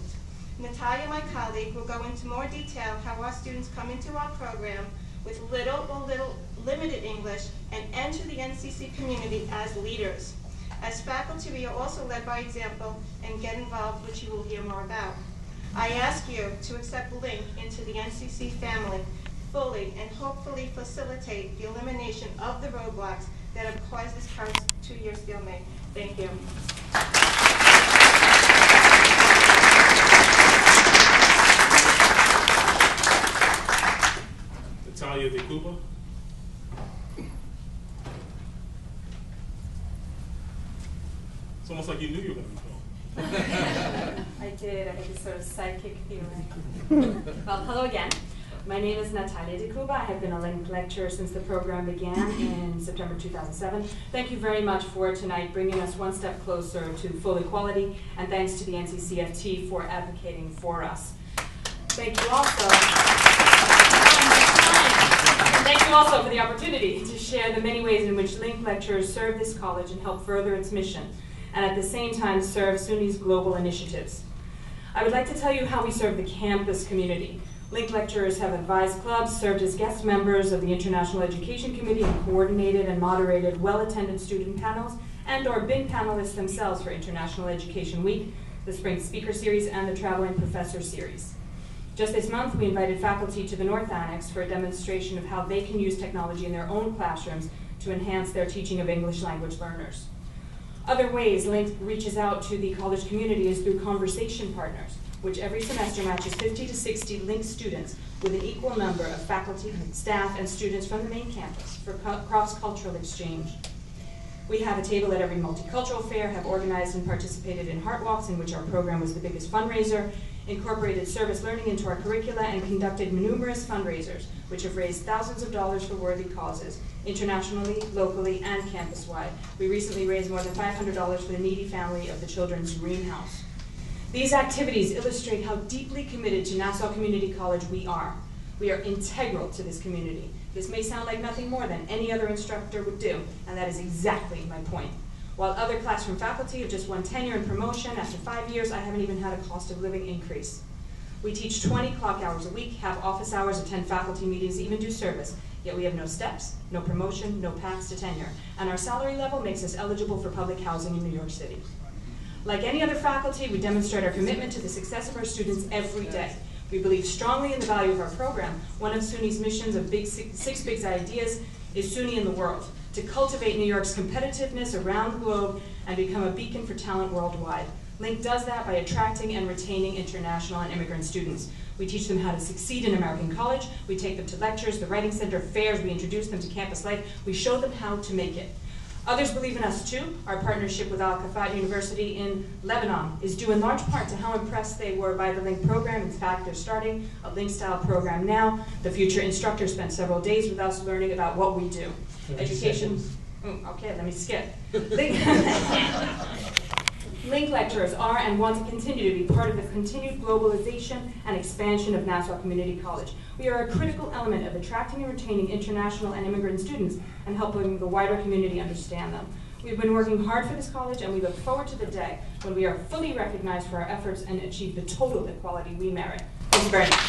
Natalia, my colleague, will go into more detail how our students come into our program with little or limited English and enter the NCC community as leaders. As faculty, we are also led by example and get involved, which you will hear more about. I ask you to accept Link into the NCC family fully and hopefully facilitate the elimination of the roadblocks that have caused this current 2-year stalemate. Thank you. Natalia De Cuba. It's almost like you knew you were going to be filmed. I did. I had this sort of sidekick feeling. Well, hello again. My name is Natalia De Cuba. I have been a Link lecturer since the program began in September 2007. Thank you very much for tonight bringing us one step closer to full equality, and thanks to the NCCFT for advocating for us. Thank you also. Thank you also for the opportunity to share the many ways in which Link lecturers serve this college and help further its mission, and at the same time serve SUNY's global initiatives. I would like to tell you how we serve the campus community. Link lecturers have advised clubs, served as guest members of the International Education Committee, and coordinated and moderated well-attended student panels, and/or been panelists themselves for International Education Week, the Spring Speaker Series, and the Traveling Professor Series. Just this month, we invited faculty to the North Annex for a demonstration of how they can use technology in their own classrooms to enhance their teaching of English language learners. Other ways Link reaches out to the college community is through conversation partners, which every semester matches 50 to 60 Link students with an equal number of faculty, staff, and students from the main campus for cross-cultural exchange. We have a table at every multicultural fair, have organized and participated in Heart Walks, in which our program was the biggest fundraiser, incorporated service learning into our curricula, and conducted numerous fundraisers, which have raised thousands of dollars for worthy causes, internationally, locally, and campus-wide. We recently raised more than $500 for the needy family of the Children's Greenhouse. These activities illustrate how deeply committed to Nassau Community College we are. We are integral to this community. This may sound like nothing more than any other instructor would do, and that is exactly my point. While other classroom faculty have just won tenure and promotion, after 5 years, I haven't even had a cost of living increase. We teach 20 clock hours a week, have office hours, attend faculty meetings, even do service, yet we have no steps, no promotion, no paths to tenure, and our salary level makes us eligible for public housing in New York City. Like any other faculty, we demonstrate our commitment to the success of our students every day. We believe strongly in the value of our program. One of SUNY's missions of Six Big Ideas is SUNY in the world, to cultivate New York's competitiveness around the globe and become a beacon for talent worldwide. Link does that by attracting and retaining international and immigrant students. We teach them how to succeed in American college. We take them to lectures, the Writing Center, fairs. We introduce them to campus life. We show them how to make it. Others believe in us too. Our partnership with Al Kafat University in Lebanon is due in large part to how impressed they were by the Link program. In fact, they're starting a Link-style program now. The future instructor spent several days with us learning about what we do. Education, okay, let me skip. Link lecturers are and want to continue to be part of the continued globalization and expansion of Nassau Community College. We are a critical element of attracting and retaining international and immigrant students and helping the wider community understand them. We've been working hard for this college, and we look forward to the day when we are fully recognized for our efforts and achieve the total equality we merit. Thank you very much.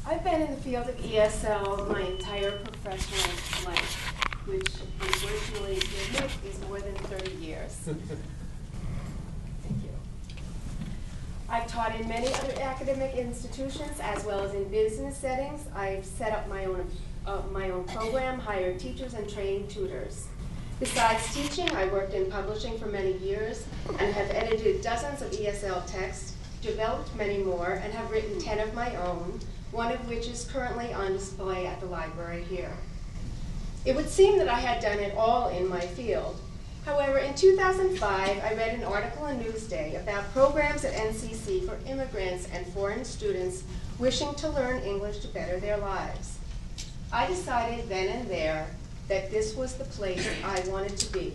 I've been in the field of ESL my entire professional life, which unfortunately to admit is more than 30 years. Thank you. I've taught in many other academic institutions as well as in business settings. I've set up my own program, hired teachers, and trained tutors. Besides teaching, I worked in publishing for many years and have edited dozens of ESL texts, developed many more, and have written 10 of my own, one of which is currently on display at the library here. It would seem that I had done it all in my field. However, in 2005, I read an article in Newsday about programs at NCC for immigrants and foreign students wishing to learn English to better their lives. I decided then and there that this was the place I wanted to be.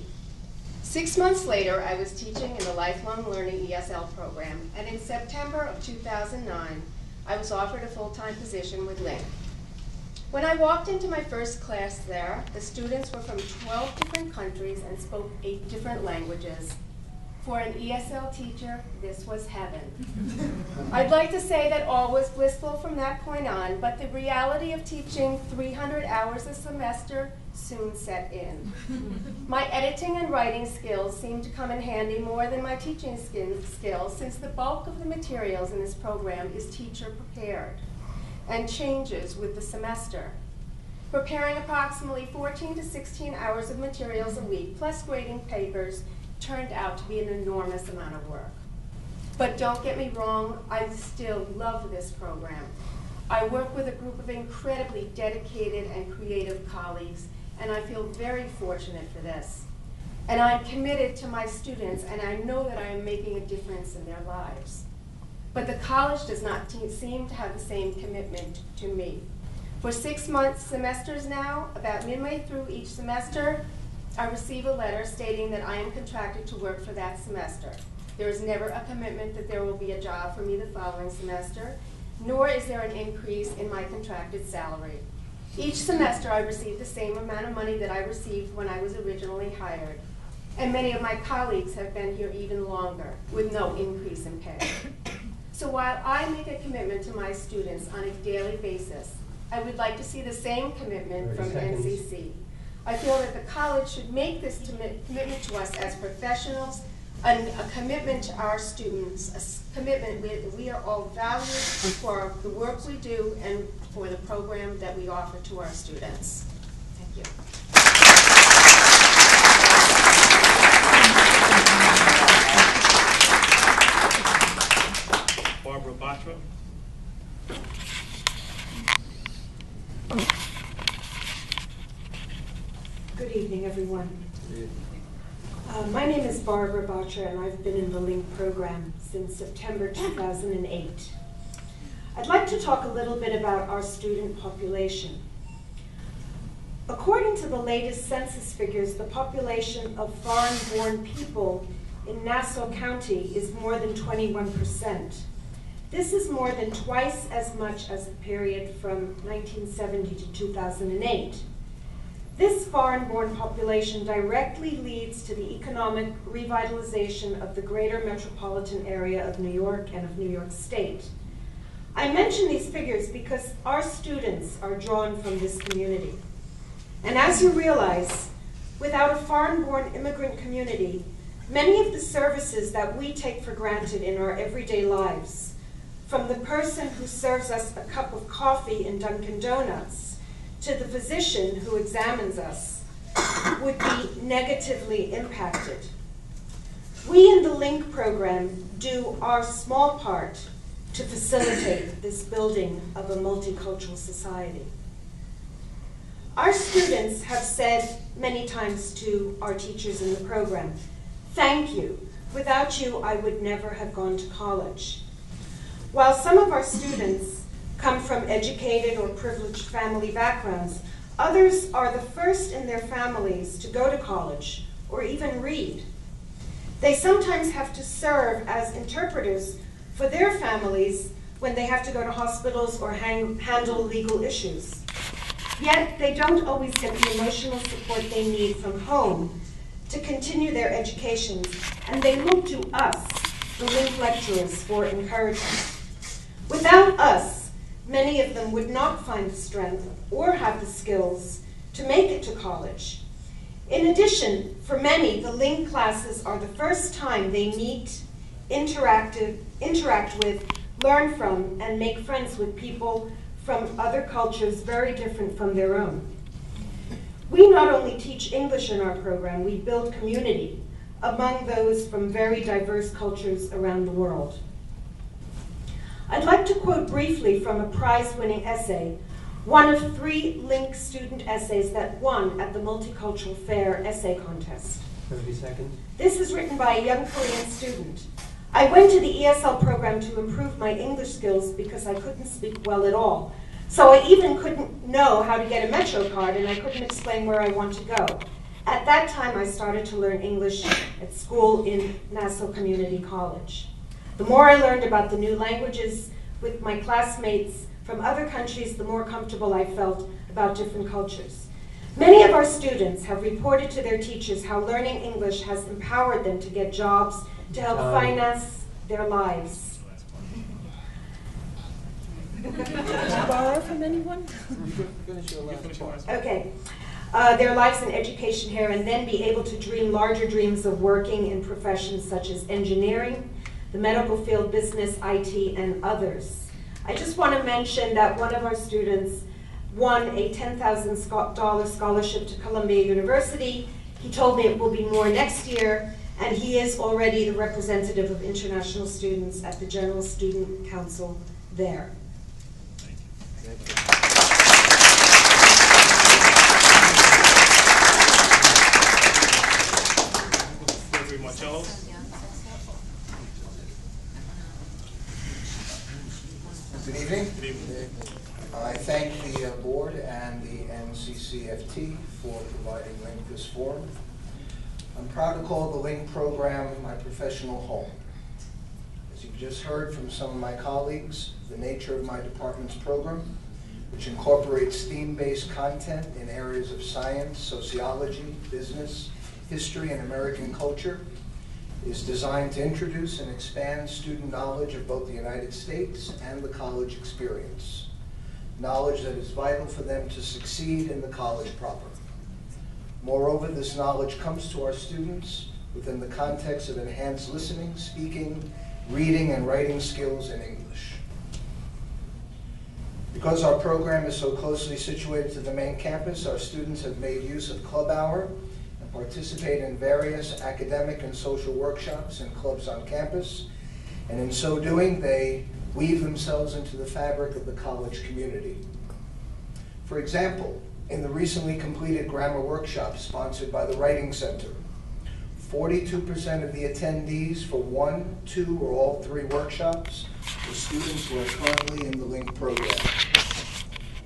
6 months later, I was teaching in the Lifelong Learning ESL program, and in September of 2009, I was offered a full-time position with Link. When I walked into my first class there, the students were from 12 different countries and spoke 8 different languages. For an ESL teacher, this was heaven. I'd like to say that all was blissful from that point on, but the reality of teaching 300 hours a semester soon set in. My editing and writing skills seemed to come in handy more than my teaching skills, since the bulk of the materials in this program is teacher prepared and changes with the semester. Preparing approximately 14 to 16 hours of materials a week, plus grading papers, turned out to be an enormous amount of work. But don't get me wrong, I still love this program. I work with a group of incredibly dedicated and creative colleagues, and I feel very fortunate for this. And I'm committed to my students, and I know that I am making a difference in their lives. But the college does not seem to have the same commitment to me. For 6 semesters now, about midway through each semester, I receive a letter stating that I am contracted to work for that semester. There is never a commitment that there will be a job for me the following semester, nor is there an increase in my contracted salary. Each semester I receive the same amount of money that I received when I was originally hired. And many of my colleagues have been here even longer, with no increase in pay. So while I make a commitment to my students on a daily basis, I would like to see the same commitment from NCC. I feel that the college should make this commitment to us as professionals, and a commitment to our students, a commitment that we are all valued for the work we do and for the program that we offer to our students. Thank you. Barbara Batra. Good evening, everyone. My name is Barbara Batra, and I've been in the LINK program since September 2008. I'd like to talk a little bit about our student population. According to the latest census figures, the population of foreign-born people in Nassau County is more than 21%. This is more than twice as much as the period from 1970 to 2008. This foreign-born population directly leads to the economic revitalization of the greater metropolitan area of New York and of New York State. I mention these figures because our students are drawn from this community. And as you realize, without a foreign-born immigrant community, many of the services that we take for granted in our everyday lives, from the person who serves us a cup of coffee in Dunkin' Donuts, to the physician who examines us, would be negatively impacted. We in the LINK program do our small part to facilitate this building of a multicultural society. Our students have said many times to our teachers in the program, "Thank you. Without you, I would never have gone to college." While some of our students come from educated or privileged family backgrounds, others are the first in their families to go to college or even read. They sometimes have to serve as interpreters for their families when they have to go to hospitals or handle legal issues. Yet they don't always get the emotional support they need from home to continue their educations, and they look to us, the LINK lecturers, for encouragement. Without us, many of them would not find the strength or have the skills to make it to college. In addition, for many, the LINK classes are the first time they meet, interact with, learn from, and make friends with people from other cultures very different from their own. We not only teach English in our program, we build community among those from very diverse cultures around the world. I'd like to quote briefly from a prize-winning essay, one of 3 LINK student essays that won at the Multicultural Fair Essay Contest. 30 seconds. This is written by a young Korean student. "I went to the ESL program to improve my English skills because I couldn't speak well at all. So I even couldn't know how to get a Metro card, and I couldn't explain where I want to go. At that time, I started to learn English at school in Nassau Community College. The more I learned about the new languages with my classmates from other countries, the more comfortable I felt about different cultures. Many of our students have reported to their teachers how learning English has empowered them to get jobs to help finance their lives. Did you borrow from anyone? Finish your last part. Okay. Their lives in education here, and then be able to dream larger dreams of working in professions such as engineering, the medical field, business, IT, and others. I just want to mention that one of our students won a $10,000 scholarship to Columbia University. He told me it will be more next year, and he is already the representative of international students at the General Student Council there. Thank you. Marcellos. Good evening. Good evening. I thank the board and the NCCFT for providing Link this forum. I'm proud to call the Link program my professional home. As you've just heard from some of my colleagues, the nature of my department's program, which incorporates theme-based content in areas of science, sociology, business, history, and American culture, is designed to introduce and expand student knowledge of both the United States and the college experience. Knowledge that is vital for them to succeed in the college proper. Moreover, this knowledge comes to our students within the context of enhanced listening, speaking, reading, and writing skills in English. Because our program is so closely situated to the main campus, our students have made use of Club Hour and participate in various academic and social workshops and clubs on campus. And in so doing, they weave themselves into the fabric of the college community. For example, in the recently completed grammar workshop sponsored by the Writing Center, 42% of the attendees for 1, 2, or all 3 workshops were students who are currently in the Link program.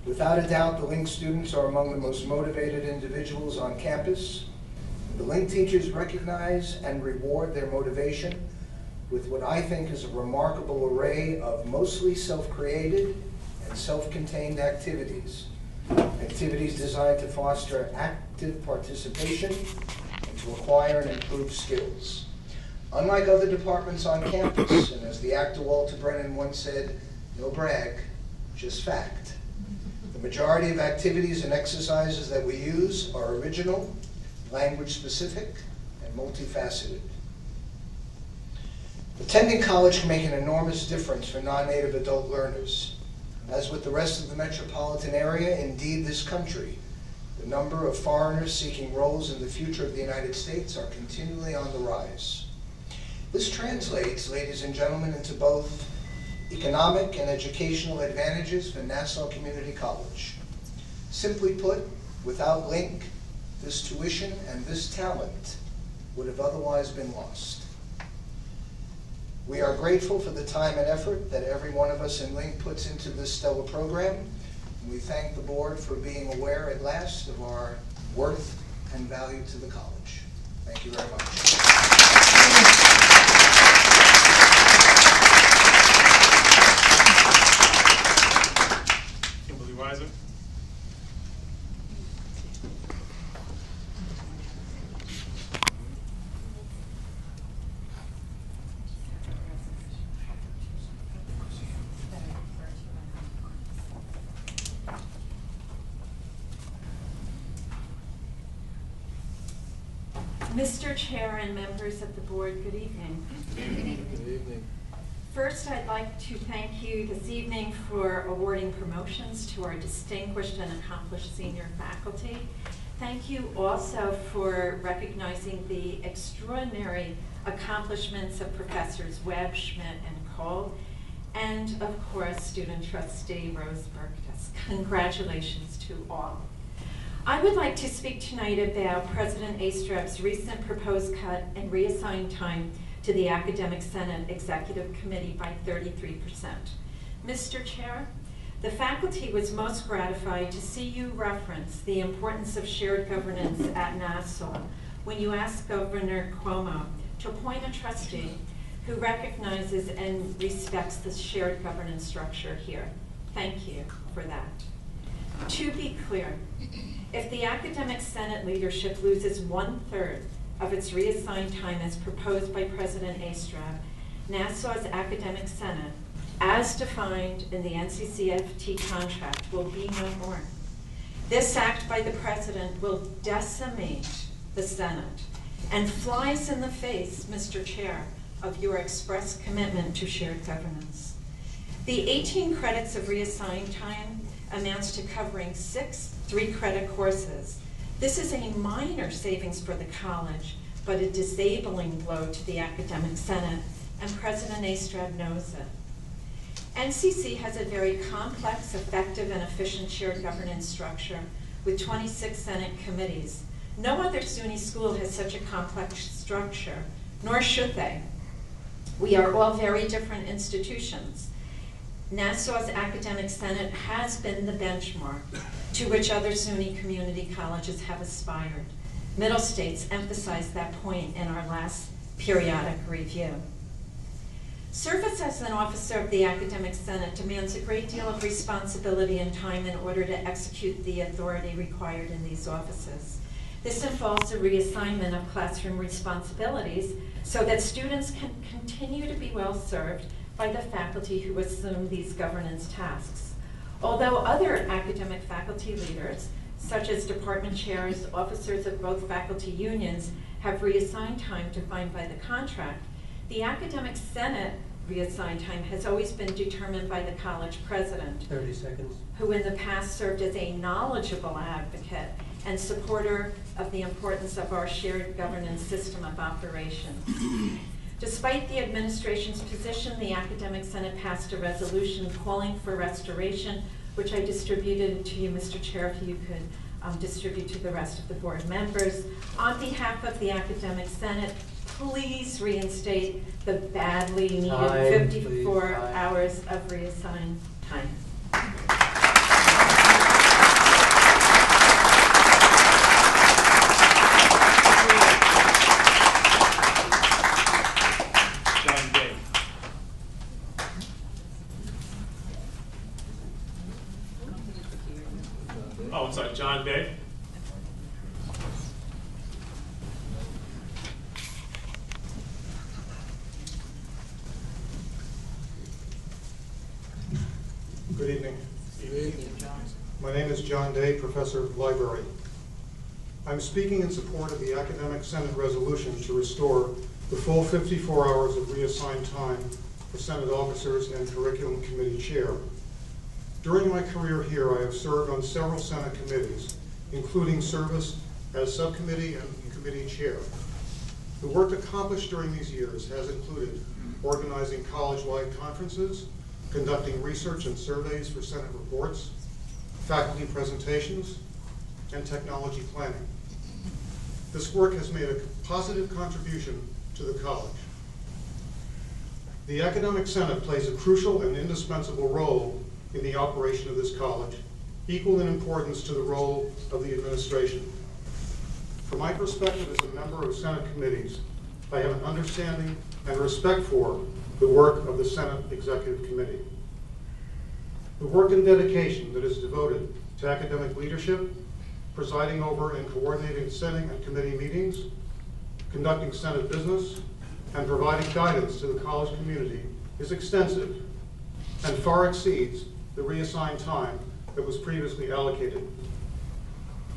Without a doubt, the Link students are among the most motivated individuals on campus. The Link teachers recognize and reward their motivation with what I think is a remarkable array of mostly self-created and self-contained activities. Activities designed to foster active participation and to acquire and improve skills. Unlike other departments on campus, and as the actor Walter Brennan once said, no brag, just fact. The majority of activities and exercises that we use are original, language-specific, and multifaceted. Attending college can make an enormous difference for non-native adult learners. As with the rest of the metropolitan area, indeed this country, the number of foreigners seeking roles in the future of the United States are continually on the rise. This translates, ladies and gentlemen, into both economic and educational advantages for Nassau Community College. Simply put, without Link, this tuition and this talent would have otherwise been lost. We are grateful for the time and effort that every one of us in Link puts into this stellar program. And we thank the board for being aware at last of our worth and value to the college. Thank you very much. Kimberly Reiser. Mr. Chair and members of the board, good evening. Good evening. First, I'd like to thank you this evening for awarding promotions to our distinguished and accomplished senior faculty. Thank you also for recognizing the extraordinary accomplishments of Professors Webb, Schmidt, and Cole, and of course, student trustee Rose Berktas. Congratulations to all. I would like to speak tonight about President Astrup's recent proposed cut and reassigned time to the Academic Senate Executive Committee by 33%. Mr. Chair, the faculty was most gratified to see you reference the importance of shared governance at Nassau when you asked Governor Cuomo to appoint a trustee who recognizes and respects the shared governance structure here. Thank you for that. To be clear, if the Academic Senate leadership loses 1/3 of its reassigned time as proposed by President Astrab, Nassau's Academic Senate, as defined in the NCCFT contract, will be no more. This act by the President will decimate the Senate and flies in the face, Mr. Chair, of your express commitment to shared governance. The 18 credits of reassigned time amounts to covering 6 3-credit courses. This is a minor savings for the college, but a disabling blow to the Academic Senate, and President Astrab knows it. NCC has a very complex, effective, and efficient shared governance structure with 26 Senate committees. No other SUNY school has such a complex structure, nor should they. We are all very different institutions. Nassau's Academic Senate has been the benchmark to which other SUNY community colleges have aspired. Middle states emphasized that point in our last periodic review. Service as an officer of the Academic Senate demands a great deal of responsibility and time in order to execute the authority required in these offices. This involves a reassignment of classroom responsibilities so that students can continue to be well served by the faculty who assume these governance tasks. Although other academic faculty leaders, such as department chairs, officers of both faculty unions, have reassigned time defined by the contract, the Academic Senate reassigned time has always been determined by the college president, 30 seconds. who in the past served as a knowledgeable advocate and supporter of the importance of our shared governance system of operations. Despite the administration's position, the Academic Senate passed a resolution calling for restoration, which I distributed to you, Mr. Chair, if you could distribute to the rest of the board members. On behalf of the Academic Senate, please reinstate the badly needed 54 hours of reassigned time. Oh, I'm sorry, John Day. Good evening. My name is John Day, Professor of Library. I'm speaking in support of the Academic Senate resolution to restore the full 54 hours of reassigned time for Senate officers and Curriculum Committee Chair. During my career here, I have served on several Senate committees, including service as subcommittee and committee chair. The work accomplished during these years has included organizing college-wide conferences, conducting research and surveys for Senate reports, faculty presentations, and technology planning. This work has made a positive contribution to the college. The Academic Senate plays a crucial and indispensable role in the operation of this college, equal in importance to the role of the administration. From my perspective as a member of Senate committees, I have an understanding and respect for the work of the Senate Executive Committee. The work and dedication that is devoted to academic leadership, presiding over and coordinating Senate and committee meetings, conducting Senate business, and providing guidance to the college community is extensive and far exceeds the reassigned time that was previously allocated.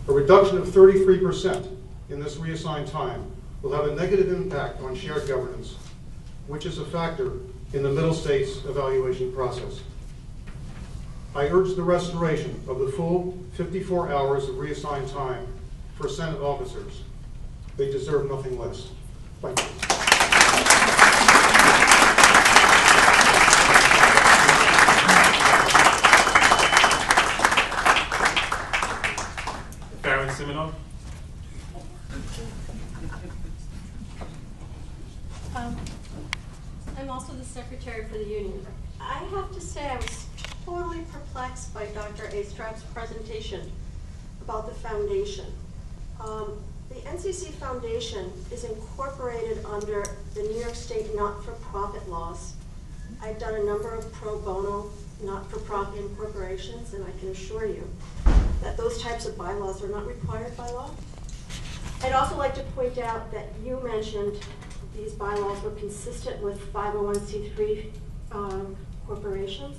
A reduction of 33% in this reassigned time will have a negative impact on shared governance, which is a factor in the Middle States evaluation process. I urge the restoration of the full 54 hours of reassigned time for Senate officers. They deserve nothing less. Thank you. Seminoff. I'm also the secretary for the union. I have to say I was totally perplexed by Dr. Astrab's presentation about the foundation. The NCC Foundation is incorporated under the New York State not-for-profit laws. I've done a number of pro bono not-for-profit incorporations, and I can assure you that those types of bylaws are not required by law. I'd also like to point out that you mentioned these bylaws were consistent with 501c3 corporations.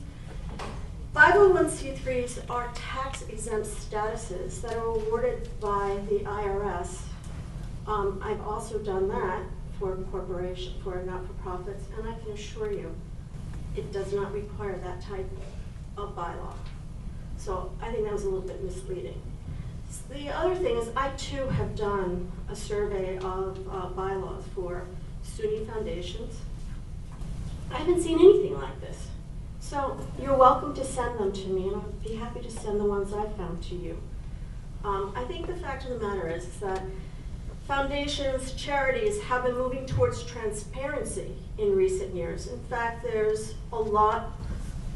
501c3s are tax-exempt statuses that are awarded by the IRS. I've also done that for not-for-profits, and I can assure you, it does not require that type of bylaw. So I think that was a little bit misleading. The other thing is I too have done a survey of bylaws for SUNY foundations. I haven't seen anything like this. So you're welcome to send them to me, and I'll be happy to send the ones I found to you. I think the fact of the matter is that foundations, charities have been moving towards transparency in recent years. In fact, there's a lot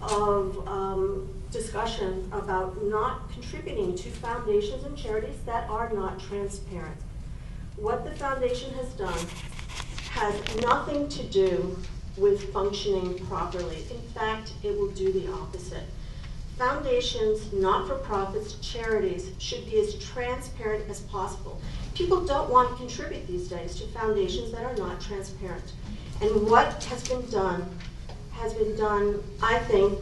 of discussion about not contributing to foundations and charities that are not transparent. What the foundation has done has nothing to do with functioning properly. In fact, it will do the opposite. Foundations, not-for-profits, charities should be as transparent as possible. People don't want to contribute these days to foundations that are not transparent. And what has been done, I think,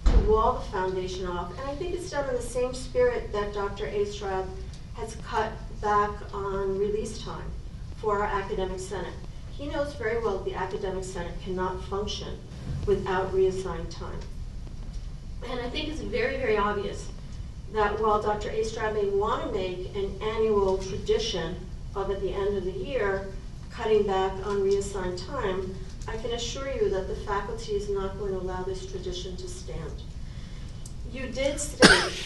to wall the foundation off. And I think it's done in the same spirit that Dr. Astrab has cut back on release time for our academic senate. He knows very well the academic senate cannot function without reassigned time. And I think it's very, very obvious that while Dr. Astrab may want to make an annual tradition of at the end of the year cutting back on reassigned time, I can assure you that the faculty is not going to allow this tradition to stand. You did state,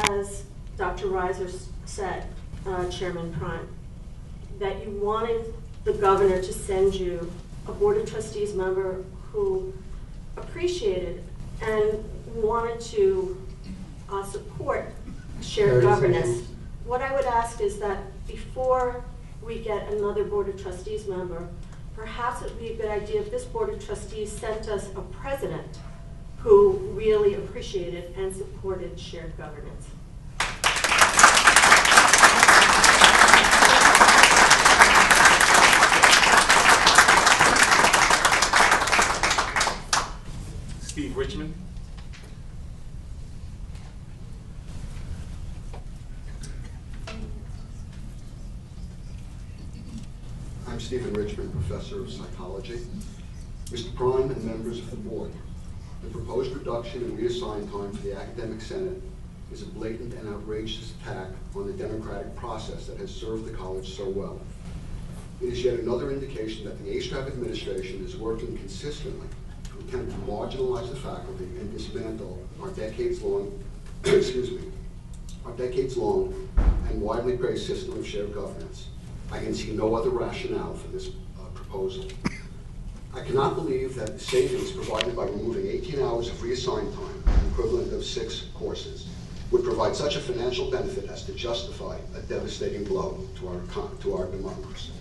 as Dr. Reiser said, Chairman Prime, that you wanted the governor to send you a Board of Trustees member who appreciated and wanted to support shared governance. What I would ask is that before we get another Board of Trustees member, perhaps it would be a good idea if this Board of Trustees sent us a president who really appreciated and supported shared governance. Steve Richmond. I'm Stephen Richmond, Professor of Psychology. Mr. Prime and members of the board, the proposed reduction in reassigned time for the Academic Senate is a blatant and outrageous attack on the democratic process that has served the college so well. It is yet another indication that the Astrab administration is working consistently to attempt to marginalize the faculty and dismantle our decades-long, our decades-long and widely praised system of shared governance. I can see no other rationale for this proposal. I cannot believe that the savings provided by removing 18 hours of reassigned time, the equivalent of 6 courses, would provide such a financial benefit as to justify a devastating blow to our democracy.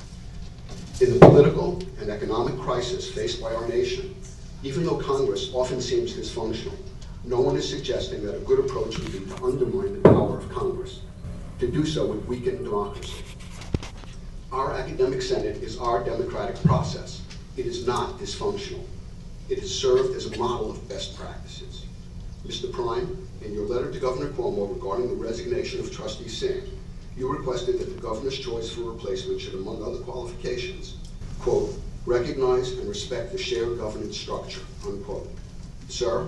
In the political and economic crisis faced by our nation, even though Congress often seems dysfunctional, no one is suggesting that a good approach would be to undermine the power of Congress. To do so would weaken democracy. Our academic senate is our democratic process. It is not dysfunctional. It has served as a model of best practices. Mr. Prime, in your letter to Governor Cuomo regarding the resignation of Trustee Singh, you requested that the governor's choice for replacement should, among other qualifications, quote, recognize and respect the shared governance structure, unquote. Sir,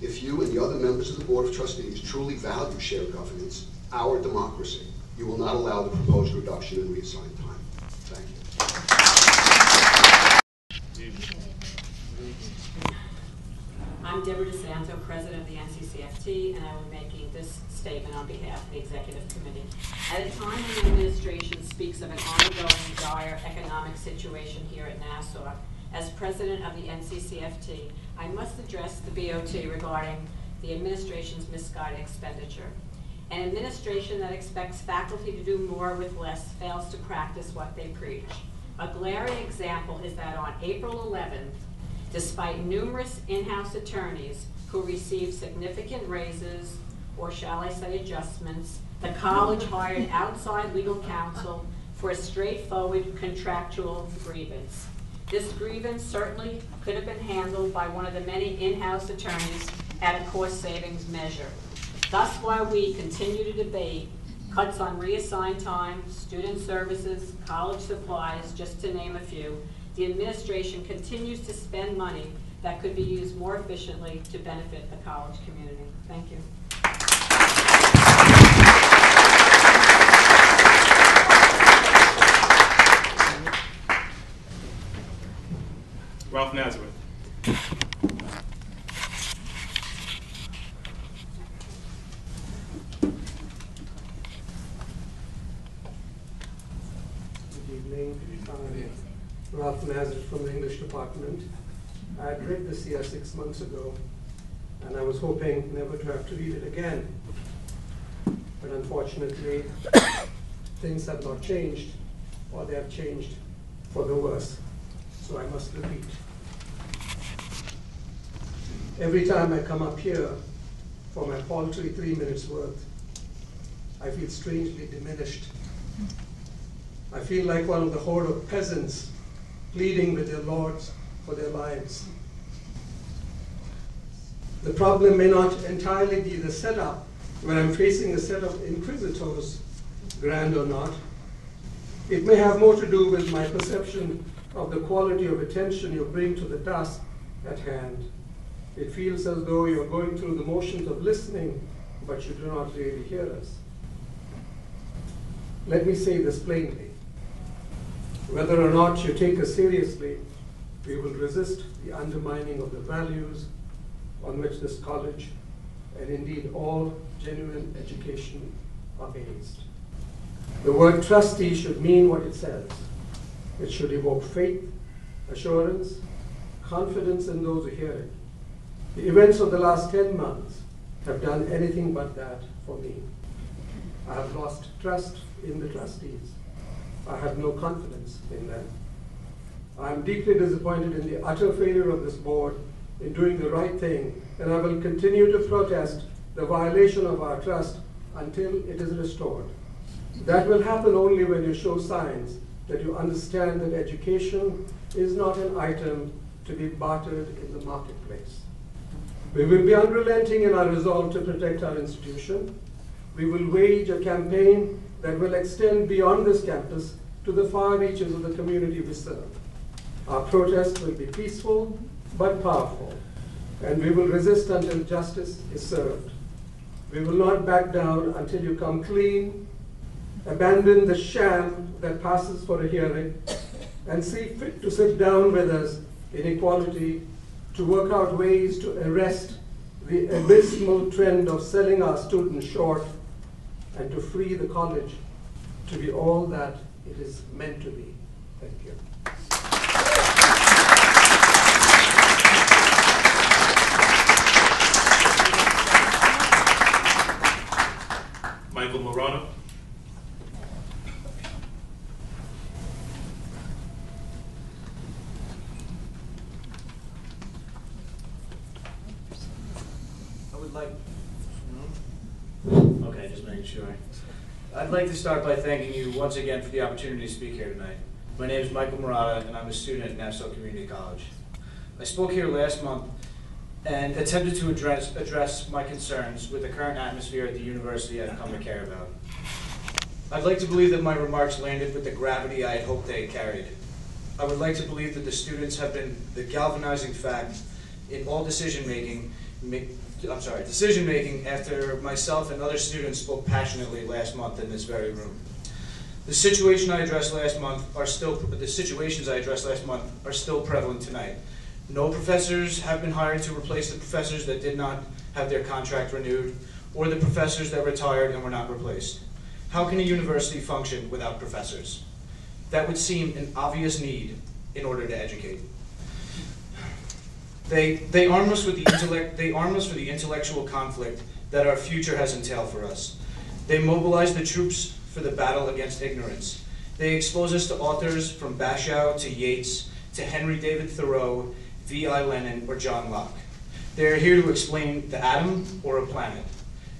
if you and the other members of the Board of Trustees truly value shared governance, our democracy, you will not allow the proposed reduction in reassigned time. Thank you. I'm Deborah DeSanto, President of the NCCFT, and I will be making this statement on behalf of the Executive Committee. At a time when the administration speaks of an ongoing dire economic situation here at Nassau, as President of the NCCFT, I must address the BOT regarding the administration's misguided expenditure. An administration that expects faculty to do more with less fails to practice what they preach. A glaring example is that on April 11th, despite numerous in-house attorneys who received significant raises, or shall I say adjustments, the college hired outside legal counsel for a straightforward contractual grievance. This grievance certainly could have been handled by one of the many in-house attorneys at a cost savings measure. Thus, while we continue to debate cuts on reassigned time, student services, college supplies, just to name a few, the administration continues to spend money that could be used more efficiently to benefit the college community. Thank you. Ralph Nazareth. Good evening. Ralph Nazareth from the English department. I had read this here 6 months ago, and I was hoping never to have to read it again. But unfortunately, things have not changed, or they have changed for the worse. So I must repeat. Every time I come up here for my paltry 3 minutes worth, I feel strangely diminished. I feel like one of the horde of peasants pleading with their lords for their lives. The problem may not entirely be the setup, when I'm facing a set of inquisitors, grand or not. It may have more to do with my perception of the quality of attention you bring to the task at hand. It feels as though you're going through the motions of listening, but you do not really hear us. Let me say this plainly. Whether or not you take us seriously, we will resist the undermining of the values on which this college, and indeed all genuine education, are based. The word trustee should mean what it says. It should evoke faith, assurance, confidence in those who hear it. The events of the last 10 months have done anything but that for me. I have lost trust in the trustees. I have no confidence in them. I am deeply disappointed in the utter failure of this board in doing the right thing, and I will continue to protest the violation of our trust until it is restored. That will happen only when you show signs that you understand that education is not an item to be bartered in the marketplace. We will be unrelenting in our resolve to protect our institution. We will wage a campaign that will extend beyond this campus to the far reaches of the community we serve. Our protest will be peaceful but powerful, and we will resist until justice is served. We will not back down until you come clean, abandon the sham that passes for a hearing, and see fit to sit down with us in equality to work out ways to arrest the abysmal trend of selling our students short and to free the college to be all that it is meant to be. Thank you. Michael Morano. Okay, just making sure. I'd like to start by thanking you once again for the opportunity to speak here tonight. My name is Michael Murata, and I'm a student at Nassau Community College. I spoke here last month and attempted to address my concerns with the current atmosphere at the university I've come to care about. I'd like to believe that my remarks landed with the gravity I had hoped they had carried. I would like to believe that the students have been the galvanizing fact in all decision-making after myself and other students spoke passionately last month in this very room. The situations I addressed last month are still prevalent tonight. No professors have been hired to replace the professors that did not have their contract renewed, or the professors that retired and were not replaced. How can a university function without professors? That would seem an obvious need in order to educate. They arm us with the intellectual conflict that our future has entailed for us. They mobilize the troops for the battle against ignorance. They expose us to authors from Bashow to Yeats to Henry David Thoreau, V.I. Lenin, or John Locke. They are here to explain the atom or a planet.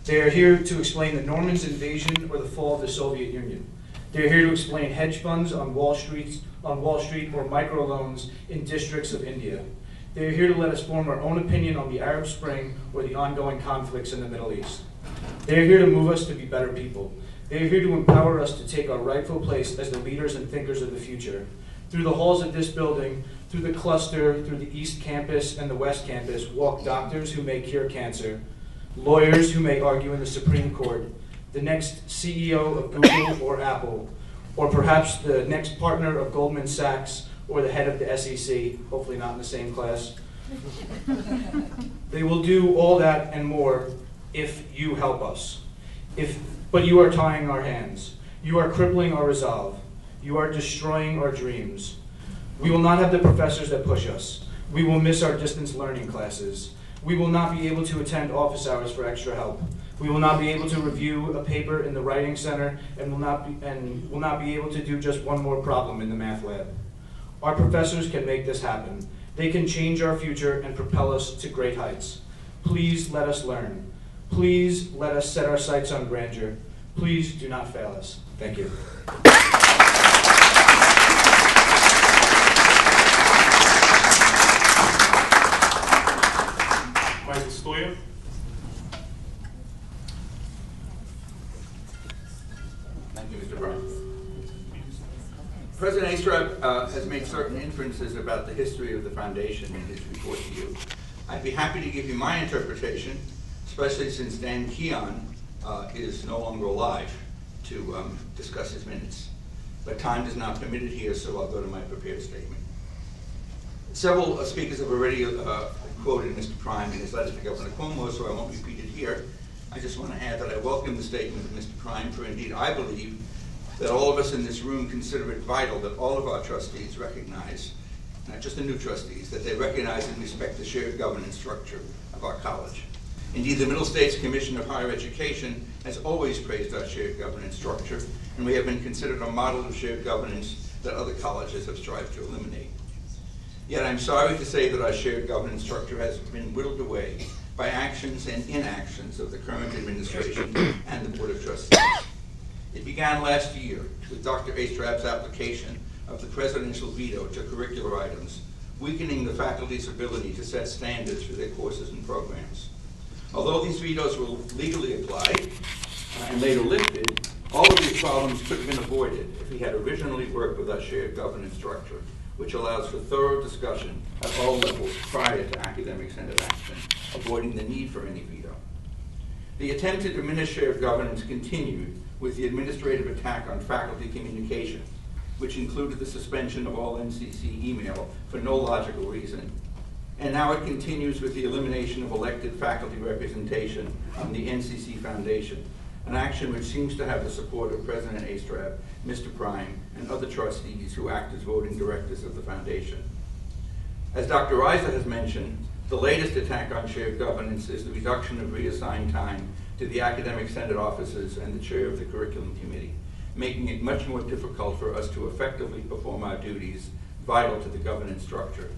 They are here to explain the Normans' invasion or the fall of the Soviet Union. They're here to explain hedge funds on Wall Street or microloans in districts of India. They're here to let us form our own opinion on the Arab Spring or the ongoing conflicts in the Middle East. They're here to move us to be better people. They're here to empower us to take our rightful place as the leaders and thinkers of the future. Through the halls of this building, through the cluster, through the East Campus and the West Campus, walk doctors who may cure cancer, lawyers who may argue in the Supreme Court, the next CEO of Google or Apple, or perhaps the next partner of Goldman Sachs or the head of the SEC, hopefully not in the same class. They will do all that and more if you help us. But you are tying our hands. You are crippling our resolve. You are destroying our dreams. We will not have the professors that push us. We will miss our distance learning classes. We will not be able to attend office hours for extra help. We will not be able to review a paper in the writing center and will not be able to do just one more problem in the math lab. Our professors can make this happen. They can change our future and propel us to great heights. Please let us learn. Please let us set our sights on grandeur. Please do not fail us. Thank you. Michael Stoyer. Thank you, Mr. Brown. President Astrap has made certain inferences about the history of the foundation in his report to you. I'd be happy to give you my interpretation, especially since Dan Keon is no longer alive to discuss his minutes. But time does not permit it here, so I'll go to my prepared statement. Several speakers have already quoted Mr. Prime in his letter to Governor Cuomo, so I won't repeat it here. I just want to add that I welcome the statement of Mr. Prime, for indeed I believe that all of us in this room consider it vital that all of our trustees recognize, not just the new trustees, that they recognize and respect the shared governance structure of our college. Indeed, the Middle States Commission of Higher Education has always praised our shared governance structure, and we have been considered a model of shared governance that other colleges have strived to eliminate. Yet I'm sorry to say that our shared governance structure has been whittled away by actions and inactions of the current administration and the Board of Trustees. It began last year with Dr. Astrap's application of the presidential veto to curricular items, weakening the faculty's ability to set standards for their courses and programs. Although these vetoes were legally applied and later lifted, all of these problems could have been avoided if we had originally worked with our shared governance structure, which allows for thorough discussion at all levels prior to academic-centered action, avoiding the need for any veto. The attempt to diminish shared governance continued with the administrative attack on faculty communication, which included the suspension of all NCC email for no logical reason. And now it continues with the elimination of elected faculty representation on the NCC Foundation, an action which seems to have the support of President Astrap, Mr. Prime, and other trustees who act as voting directors of the foundation. As Dr. Reiser has mentioned, the latest attack on shared governance is the reduction of reassigned time to the academic senate officers and the chair of the curriculum committee, making it much more difficult for us to effectively perform our duties vital to the governance structure.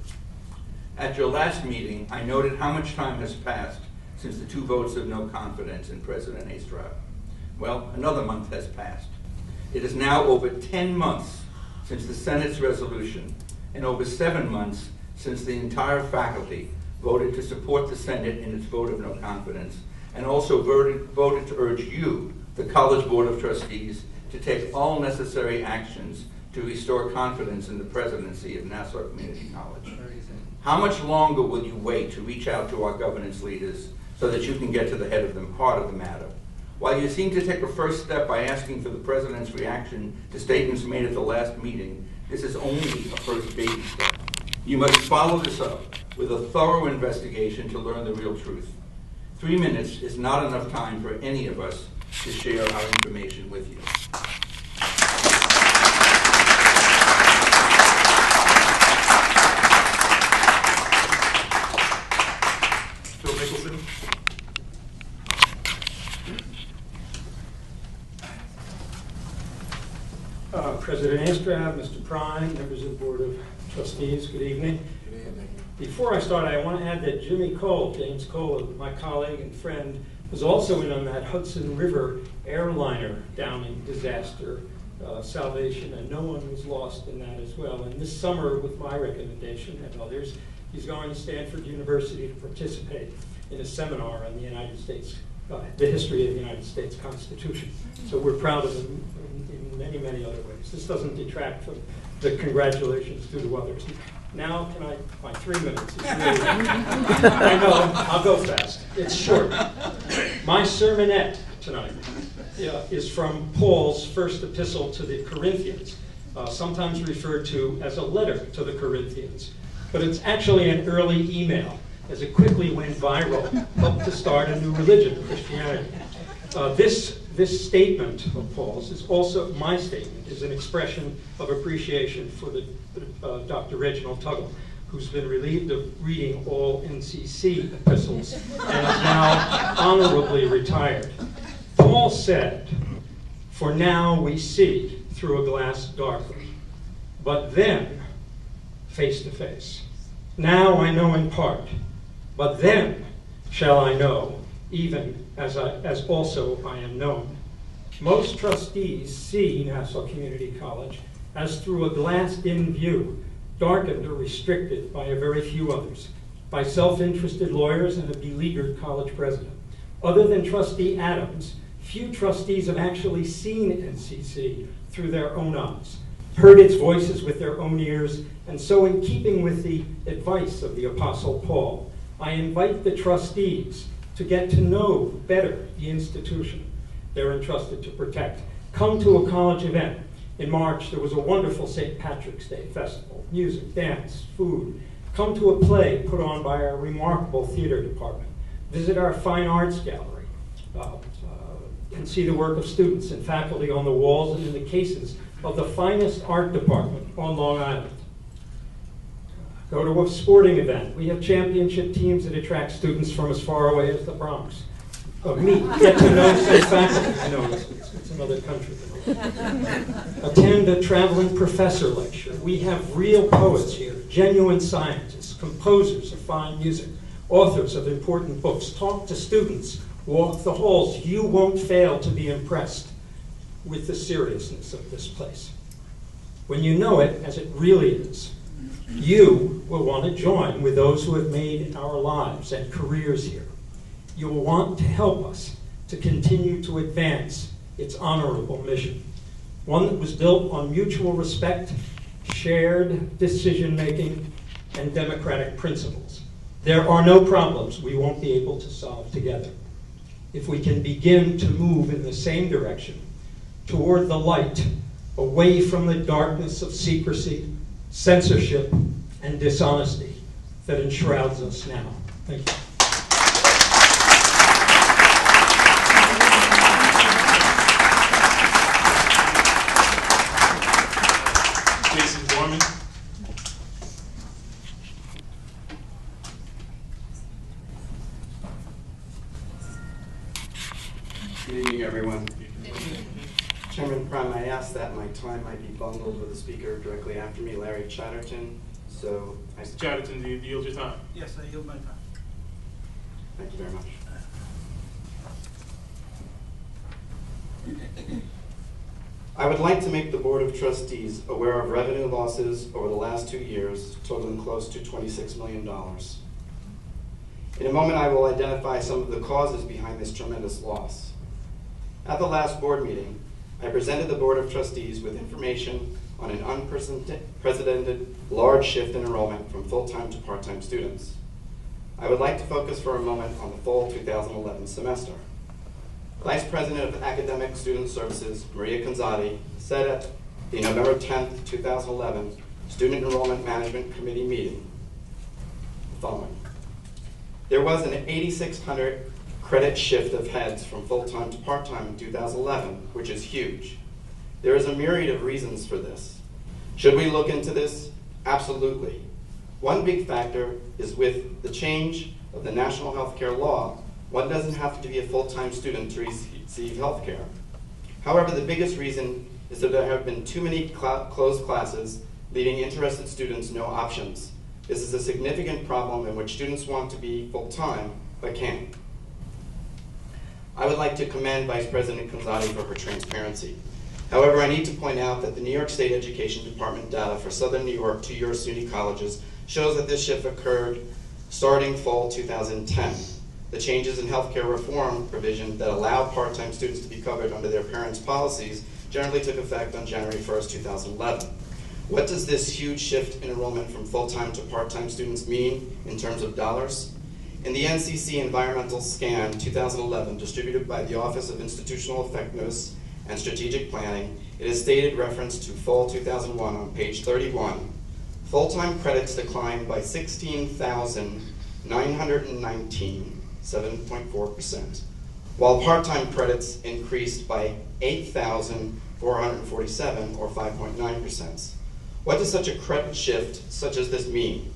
At your last meeting, I noted how much time has passed since the 2 votes of no confidence in President Astrap. Well, another month has passed. It is now over 10 months since the Senate's resolution and over 7 months since the entire faculty voted to support the Senate in its vote of no confidence and also voted to urge you, the College Board of Trustees, to take all necessary actions to restore confidence in the presidency of Nassau Community College. How much longer will you wait to reach out to our governance leaders so that you can get to the heart of the matter? While you seem to take a first step by asking for the president's reaction to statements made at the last meeting, this is only a first baby step. You must follow this up with a thorough investigation to learn the real truth. 3 minutes is not enough time for any of us to share our information with you. Phil Mickelson. President Astrap, Mr. Prime, members of the Board of Trustees, good evening. Good evening. Before I start, I want to add that Jimmy Cole, James Cole, my colleague and friend, was also in on that Hudson River airliner downing disaster salvation, and no one was lost in that as well. And this summer, with my recommendation and others, he's going to Stanford University to participate in a seminar on the United States, the history of the United States Constitution. So we're proud of him in many, many other ways. This doesn't detract from the congratulations due to others. Now, can I, my 3 minutes is really, I know, I'll go fast. It's short. My sermonette tonight is from Paul's first epistle to the Corinthians, sometimes referred to as a letter to the Corinthians. But it's actually an early email, as it quickly went viral, helped to start a new religion, Christianity. This statement of Paul's is also, my statement, is an expression of appreciation for Dr. Reginald Tuggle, who's been relieved of reading all NCC epistles and is now honorably retired. Paul said, "For now we see through a glass darkly, but then face to face. Now I know in part, but then shall I know, even as also I am known." Most trustees see Nassau Community College as through a glassed-in view, darkened or restricted by a very few others, by self-interested lawyers and a beleaguered college president. Other than Trustee Adams, few trustees have actually seen NCC through their own eyes, heard its voices with their own ears, and so in keeping with the advice of the Apostle Paul, I invite the trustees to get to know better the institution they're entrusted to protect. Come to a college event. In March, there was a wonderful St. Patrick's Day festival, music, dance, food. Come to a play put on by our remarkable theater department. Visit our fine arts gallery and see the work of students and faculty on the walls and in the cases of the finest art department on Long Island. Go to a sporting event. We have championship teams that attract students from as far away as the Bronx. Get to know some faculty. I know it's another country. Attend a traveling professor lecture. We have real poets here, genuine scientists, composers of fine music, authors of important books. Talk to students. Walk the halls. You won't fail to be impressed with the seriousness of this place. When you know it as it really is, you will want to join with those who have made our lives and careers here. You will want to help us to continue to advance its honorable mission, one that was built on mutual respect, shared decision-making, and democratic principles. There are no problems we won't be able to solve together if we can begin to move in the same direction, toward the light, away from the darkness of secrecy, censorship, and dishonesty that enshrouds us now. Thank you. Good evening, everyone. Chairman Prime, I asked that my time might be bundled with the speaker directly after me, Larry Chatterton. So, Mr. Chatterton, do you yield your time? Yes, I yield my time. Thank you very much. I would like to make the Board of Trustees aware of revenue losses over the last 2 years totaling close to $26 million. In a moment, I will identify some of the causes behind this tremendous loss. At the last board meeting, I presented the Board of Trustees with information on an unprecedented large shift in enrollment from full-time to part-time students. I would like to focus for a moment on the fall 2011 semester. Vice President of Academic Student Services, Maria Canzati, said at the November 10th, 2011 Student Enrollment Management Committee meeting the following. There was an 8,600 credit shift of heads from full-time to part-time in 2011, which is huge. There is a myriad of reasons for this. Should we look into this? Absolutely. One big factor is with the change of the national health care law, one doesn't have to be a full-time student to receive health care. However, the biggest reason is that there have been too many closed classes, leaving interested students no options. This is a significant problem in which students want to be full-time, but can't. I would like to commend Vice President Canzati for her transparency. However, I need to point out that the New York State Education Department data for Southern New York two-year SUNY colleges shows that this shift occurred starting fall 2010. The changes in healthcare reform provision that allow part-time students to be covered under their parents' policies generally took effect on January 1st, 2011. What does this huge shift in enrollment from full-time to part-time students mean in terms of dollars? In the NCC Environmental Scan 2011, distributed by the Office of Institutional Effectiveness and Strategic Planning, it is stated reference to fall 2001 on page 31. Full-time credits declined by 16,919, 7.4%, while part-time credits increased by 8,447, or 5.9%. What does such a credit shift such as this mean?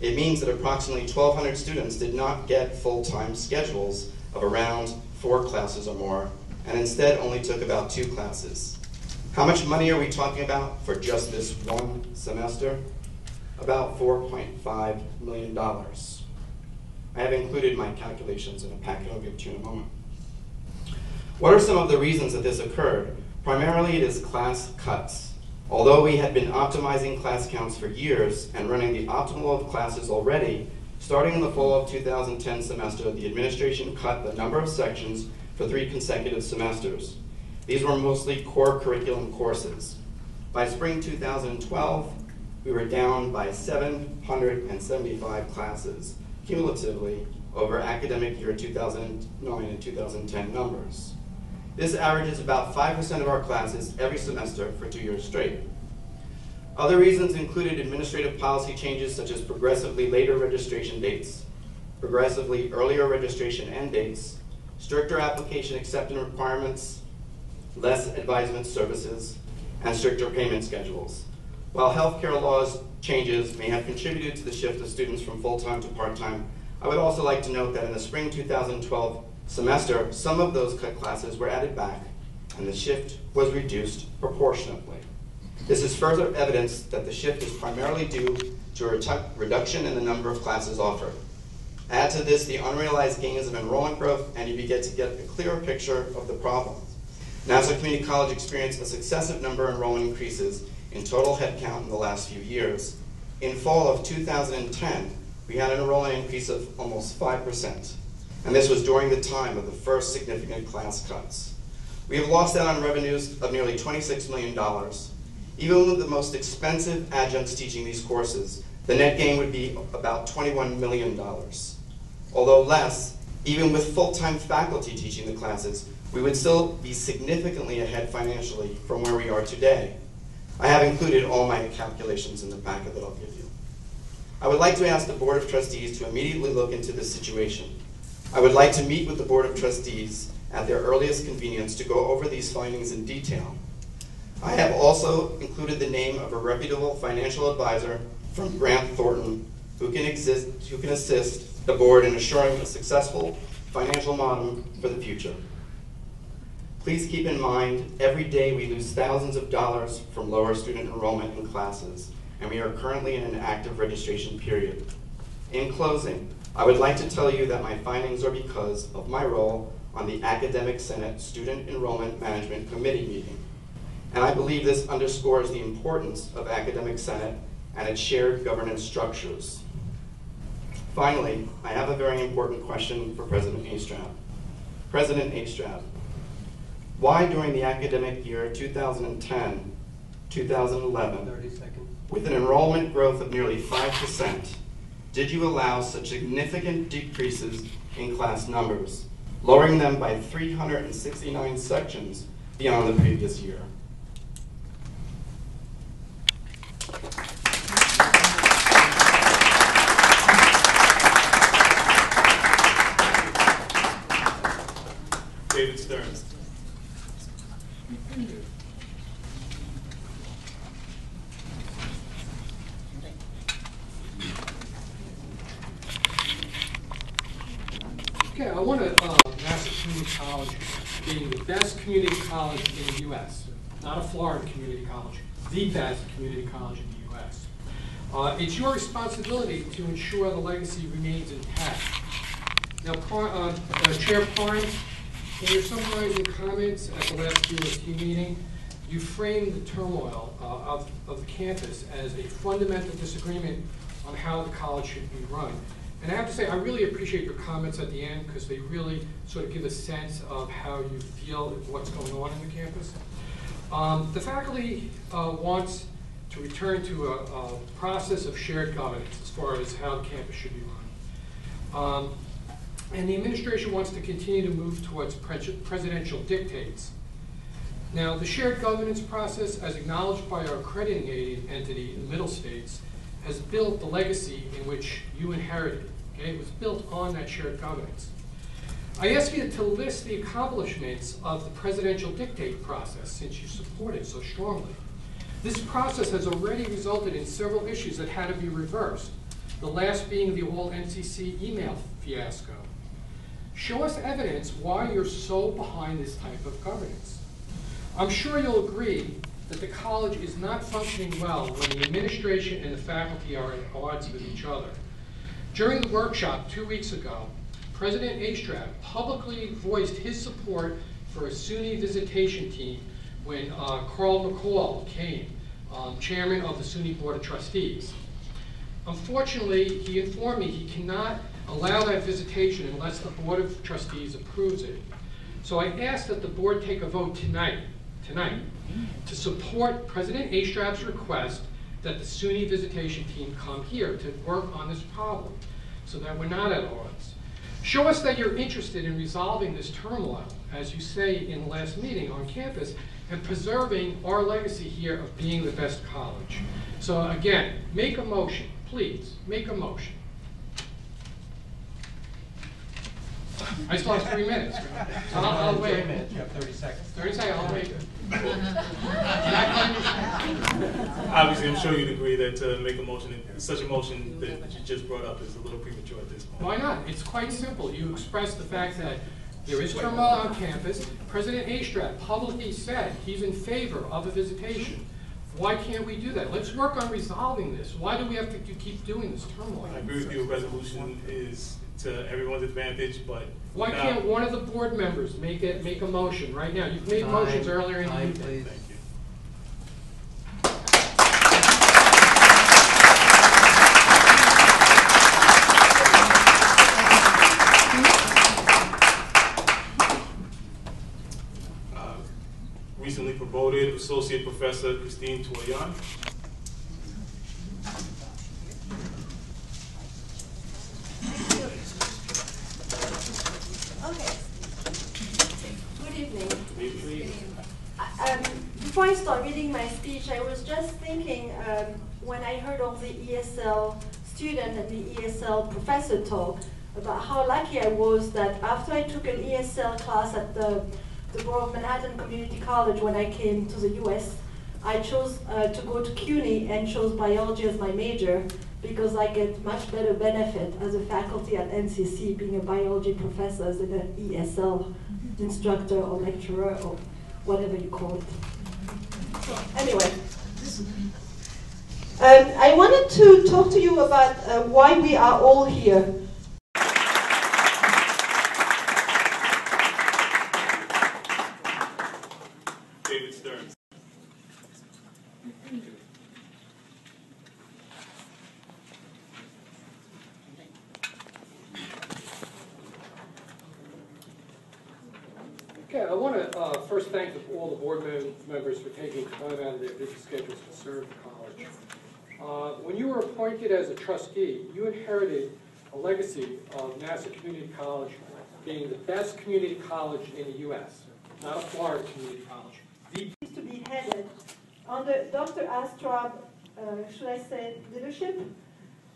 It means that approximately 1,200 students did not get full-time schedules of around 4 classes or more, and instead only took about 2 classes. How much money are we talking about for just this one semester? About $4.5 million. I have included my calculations in a packet I'll give to you in a moment. What are some of the reasons that this occurred? Primarily it is class cuts. Although we had been optimizing class counts for years and running the optimal of classes already, starting in the fall of 2010 semester, the administration cut the number of sections for 3 consecutive semesters. These were mostly core curriculum courses. By spring 2012, we were down by 775 classes, cumulatively over academic year 2009 and 2010 numbers. This averages about 5% of our classes every semester for 2 years straight. Other reasons included administrative policy changes such as progressively later registration dates, progressively earlier registration end dates, stricter application acceptance requirements, less advisement services, and stricter payment schedules. While healthcare laws changes may have contributed to the shift of students from full-time to part-time, I would also like to note that in the spring 2012 semester, some of those cut classes were added back, and the shift was reduced proportionately. This is further evidence that the shift is primarily due to a reduction in the number of classes offered. Add to this the unrealized gains of enrollment growth, and you begin to get a clearer picture of the problem. Nassau Community College experienced a successive number of enrollment increases in total headcount in the last few years. In fall of 2010, we had an enrollment increase of almost 5%, and this was during the time of the first significant class cuts. We have lost out on revenues of nearly $26 million. Even with the most expensive adjuncts teaching these courses, the net gain would be about $21 million. Although less, even with full-time faculty teaching the classes, we would still be significantly ahead financially from where we are today. I have included all my calculations in the packet that I'll give you. I would like to ask the Board of Trustees to immediately look into this situation. I would like to meet with the Board of Trustees at their earliest convenience to go over these findings in detail. I have also included the name of a reputable financial advisor from Grant Thornton who can assist the board in assuring a successful financial model for the future. Please keep in mind, every day we lose thousands of dollars from lower student enrollment in classes, and we are currently in an active registration period. In closing, I would like to tell you that my findings are because of my role on the Academic Senate Student Enrollment Management Committee meeting. And I believe this underscores the importance of Academic Senate and its shared governance structures. Finally, I have a very important question for President Astrab. President Astrab, why during the academic year 2010-2011, with an enrollment growth of nearly 5%, did you allow such significant decreases in class numbers, lowering them by 369 sections beyond the previous year? David Stearns. Okay, I want to Nassau Community College being the best community college in the U.S., not a Florida community college, the best community college in the U.S. It's your responsibility to ensure the legacy remains intact. Now, Chair Parnes, in your summarizing comments at the last UST meeting, you framed the turmoil of the campus as a fundamental disagreement on how the college should be run. And I have to say, I really appreciate your comments at the end because they really sort of give a sense of how you feel what's going on in the campus. The faculty wants to return to a process of shared governance as far as how the campus should be run. And the administration wants to continue to move towards presidential dictates. Now, the shared governance process, as acknowledged by our accrediting entity, the Middle States, has built the legacy in which you inherited. Okay? It was built on that shared governance. I ask you to list the accomplishments of the presidential dictate process since you support it so strongly. This process has already resulted in several issues that had to be reversed, the last being the whole NCC email fiasco. Show us evidence why you're so behind this type of governance. I'm sure you'll agree that the college is not functioning well when the administration and the faculty are at odds with each other. During the workshop 2 weeks ago, President Astrap publicly voiced his support for a SUNY visitation team when Carl McCall came, chairman of the SUNY Board of Trustees. Unfortunately, he informed me he cannot allow that visitation unless the Board of Trustees approves it. So I ask that the board take a vote tonight to support President Astrap's request that the SUNY visitation team come here to work on this problem so that we're not at odds. Show us that you're interested in resolving this turmoil, as you say in the last meeting on campus, and preserving our legacy here of being the best college. So again, make a motion, please, make a motion. I still have 3 minutes. I'll wait. 3 minutes, you have 30 seconds. 30 seconds, I'll wait. Obviously, I'm sure you'd agree that to make a motion, such a motion that you just brought up is a little premature at this point. Why not? It's quite simple. You express the fact that there is turmoil on campus. President Astrap publicly said he's in favor of a visitation. Why can't we do that? Let's work on resolving this. Why do we have to keep doing this turmoil? I agree with you, a resolution is to everyone's advantage, but why can't one of the board members make a motion right now? You've made motions earlier in the evening. Thank you. Recently promoted Associate Professor Christine Toyan. Before I start reading my speech, I was just thinking when I heard all the ESL student and the ESL professor talk about how lucky I was that after I took an ESL class at the Borough of Manhattan Community College when I came to the US, I chose to go to CUNY and chose biology as my major because I get much better benefit as a faculty at NCC being a biology professor than an ESL instructor or lecturer or whatever you call it. So anyway, I wanted to talk to you about why we are all here. David Stern. Okay, I want to first thank all the board members for taking time out of their busy schedules to serve the college. When you were appointed as a trustee, you inherited a legacy of Nassau Community College being the best community college in the U.S., not a Florida community college. To be headed under Dr. Astrap, should I say, leadership.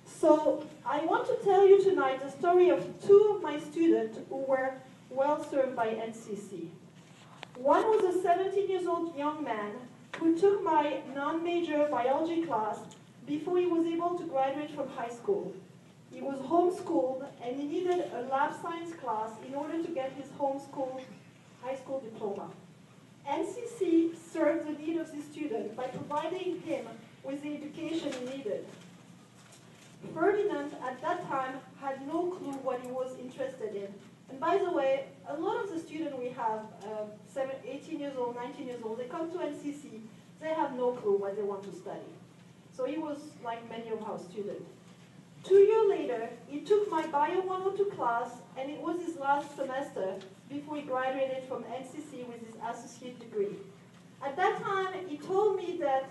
So I want to tell you tonight the story of two of my students who were well served by NCC. One was a 17-year-old young man who took my non-major biology class before he was able to graduate from high school. He was homeschooled and he needed a lab science class in order to get his homeschool high school diploma. NCC served the need of this student by providing him with the education he needed. Ferdinand, at that time, had no clue what he was interested in, And by the way, a lot of the students we have, 18 years old, 19 years old, they come to NCC, they have no clue what they want to study. So he was like many of our students. 2 years later, he took my Bio 102 class, and it was his last semester before he graduated from NCC with his associate degree. At that time, he told me that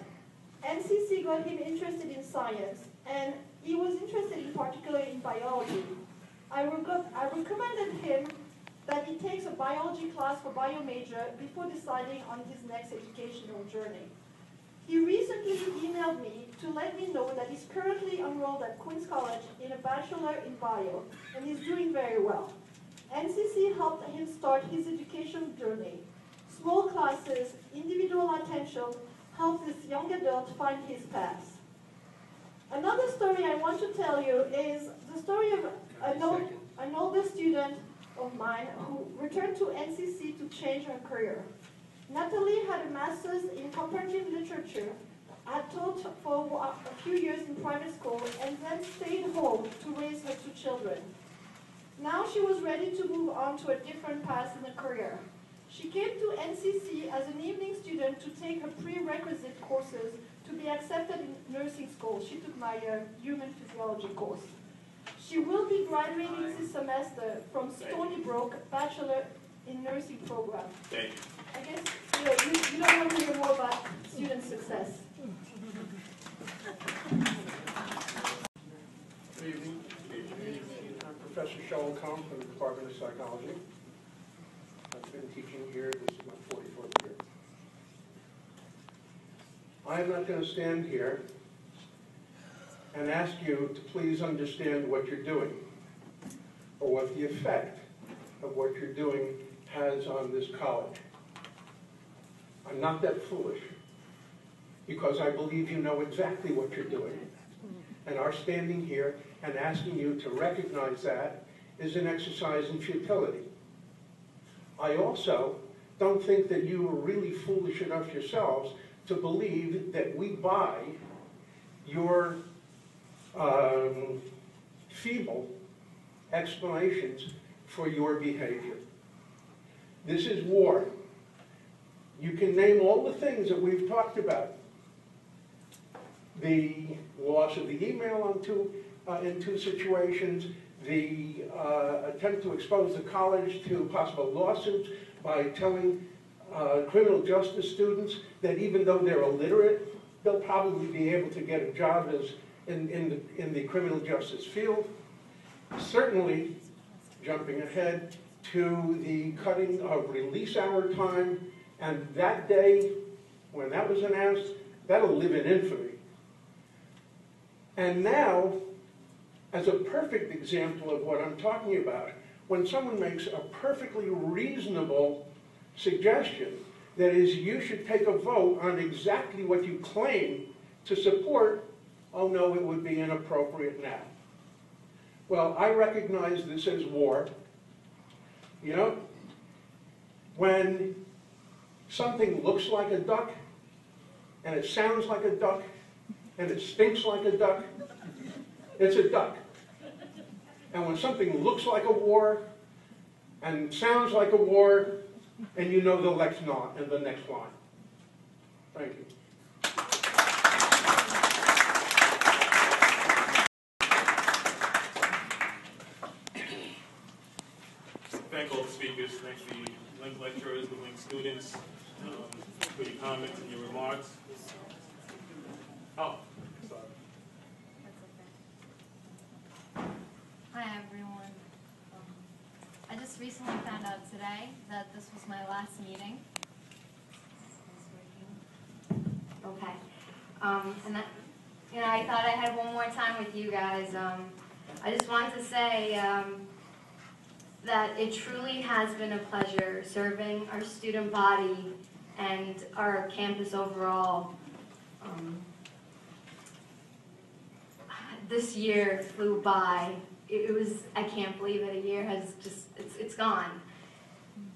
NCC got him interested in science, and he was interested in particular in biology. I recommended him that he takes a biology class for bio major before deciding on his next educational journey. He recently emailed me to let me know that he's currently enrolled at Queen's College in a bachelor in bio, and he's doing very well. NCC helped him start his education journey. Small classes, individual attention help this young adult find his path. Another story I want to tell you is the story of an older student of mine who returned to NCC to change her career. Natalie had a master's in comparative literature, had taught for a few years in private school, and then stayed home to raise her 2 children. Now she was ready to move on to a different path in her career. She came to NCC as an evening student to take her prerequisite courses to be accepted in nursing school. She took my human physiology course. She will be graduating this semester from Stony Brook Bachelor in Nursing program. Thank you. I guess you don't want to hear more about student success. Good evening. I'm Professor Sheldon Comp from the Department of Psychology. I've been teaching here, this is my 44th year. I'm not going to stand here and ask you to please understand what you're doing or what the effect of what you're doing has on this college. I'm not that foolish, because I believe you know exactly what you're doing. And our standing here and asking you to recognize that is an exercise in futility. I also don't think that you are really foolish enough yourselves to believe that we buy your feeble explanations for your behavior. This is war. You can name all the things that we've talked about. The loss of the email in 2 situations, the attempt to expose the college to possible lawsuits by telling criminal justice students that even though they're illiterate, they'll probably be able to get a job in the criminal justice field. Certainly, jumping ahead to the cutting of release hour time, and that day, when that was announced, that'll live in infamy. And now, as a perfect example of what I'm talking about, when someone makes a perfectly reasonable suggestion, that is, you should take a vote on exactly what you claim to support, oh no, it would be inappropriate now. Well, I recognize this as war. You know, when something looks like a duck, and it sounds like a duck, and it stinks like a duck, it's a duck. And when something looks like a war, and sounds like a war, and you know the next line and the next line. Thank you. Thank all the speakers, thank the Link lecturers, the Link students, for your comments and your remarks. Oh, sorry. Hi everyone. I just recently found out today that this was my last meeting. Okay. And that, you know, I thought I had one more time with you guys. I just wanted to say that it truly has been a pleasure serving our student body and our campus overall. This year flew by. It was, I can't believe it, a year has just, it's gone.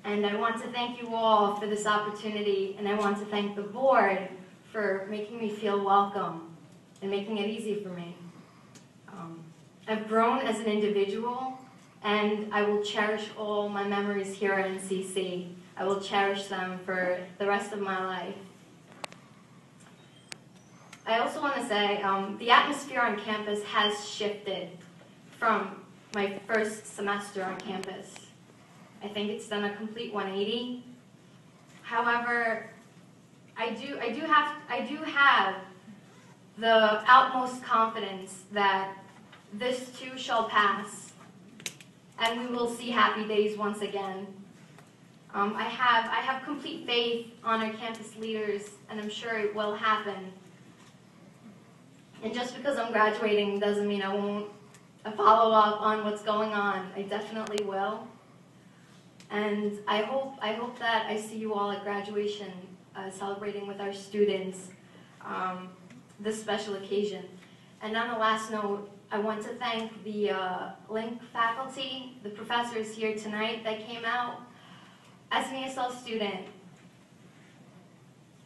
And I want to thank you all for this opportunity, and I want to thank the board for making me feel welcome and making it easy for me. I've grown as an individual, And I will cherish all my memories here at NCC. I will cherish them for the rest of my life. I also want to say the atmosphere on campus has shifted from my first semester on campus. I think it's done a complete 180. However, I do have the utmost confidence that this too shall pass, and we will see happy days once again. I have complete faith on our campus leaders, and I'm sure it will happen. And just because I'm graduating doesn't mean I won't follow up on what's going on. I definitely will. And I hope that I see you all at graduation, celebrating with our students this special occasion. And on a last note, I want to thank the Link faculty, the professors here tonight that came out. As an ESL student,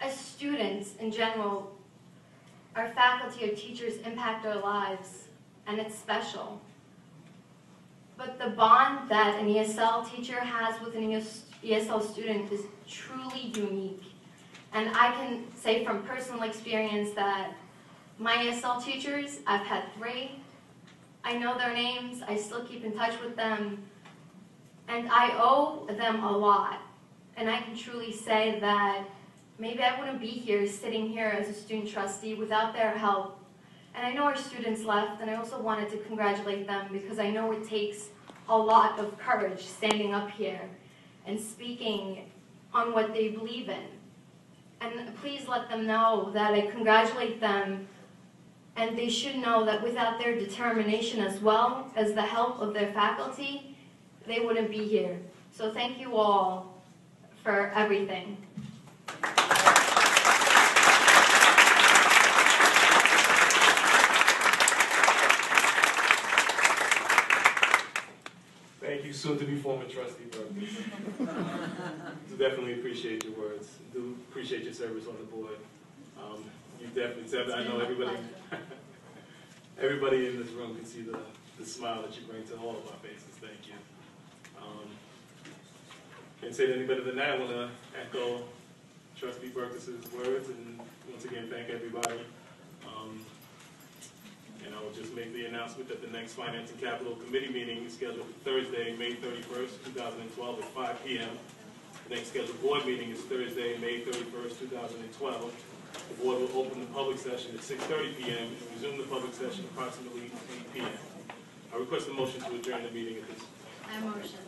as students in general, our faculty, our teachers impact our lives, and it's special. But the bond that an ESL teacher has with an ESL student is truly unique. And I can say from personal experience that my ESL teachers, I've had 3. I know their names, I still keep in touch with them, and I owe them a lot. And I can truly say that maybe I wouldn't be here, sitting here as a student trustee without their help. And I know our students left, and I also wanted to congratulate them because I know it takes a lot of courage standing up here and speaking on what they believe in. And please let them know that I congratulate them, and they should know that without their determination as well as the help of their faculty, they wouldn't be here. So thank you all for everything. Thank you, soon-to-be former trustee Burgess. Do definitely appreciate your words. Do appreciate your service on the board. You definitely said that. I know everybody in this room can see the smile that you bring to all of our faces. Thank you. Can't say it any better than that. I want to echo Trustee Burgess's words and once again thank everybody. And I will just make the announcement that the next Finance and Capital Committee meeting is scheduled for Thursday, May 31st, 2012 at 5 p.m. The next scheduled board meeting is Thursday, May 31st, 2012. The board will open the public session at 6:30 p.m. and resume the public session approximately 8 p.m. I request a motion to adjourn the meeting at this time. I motion.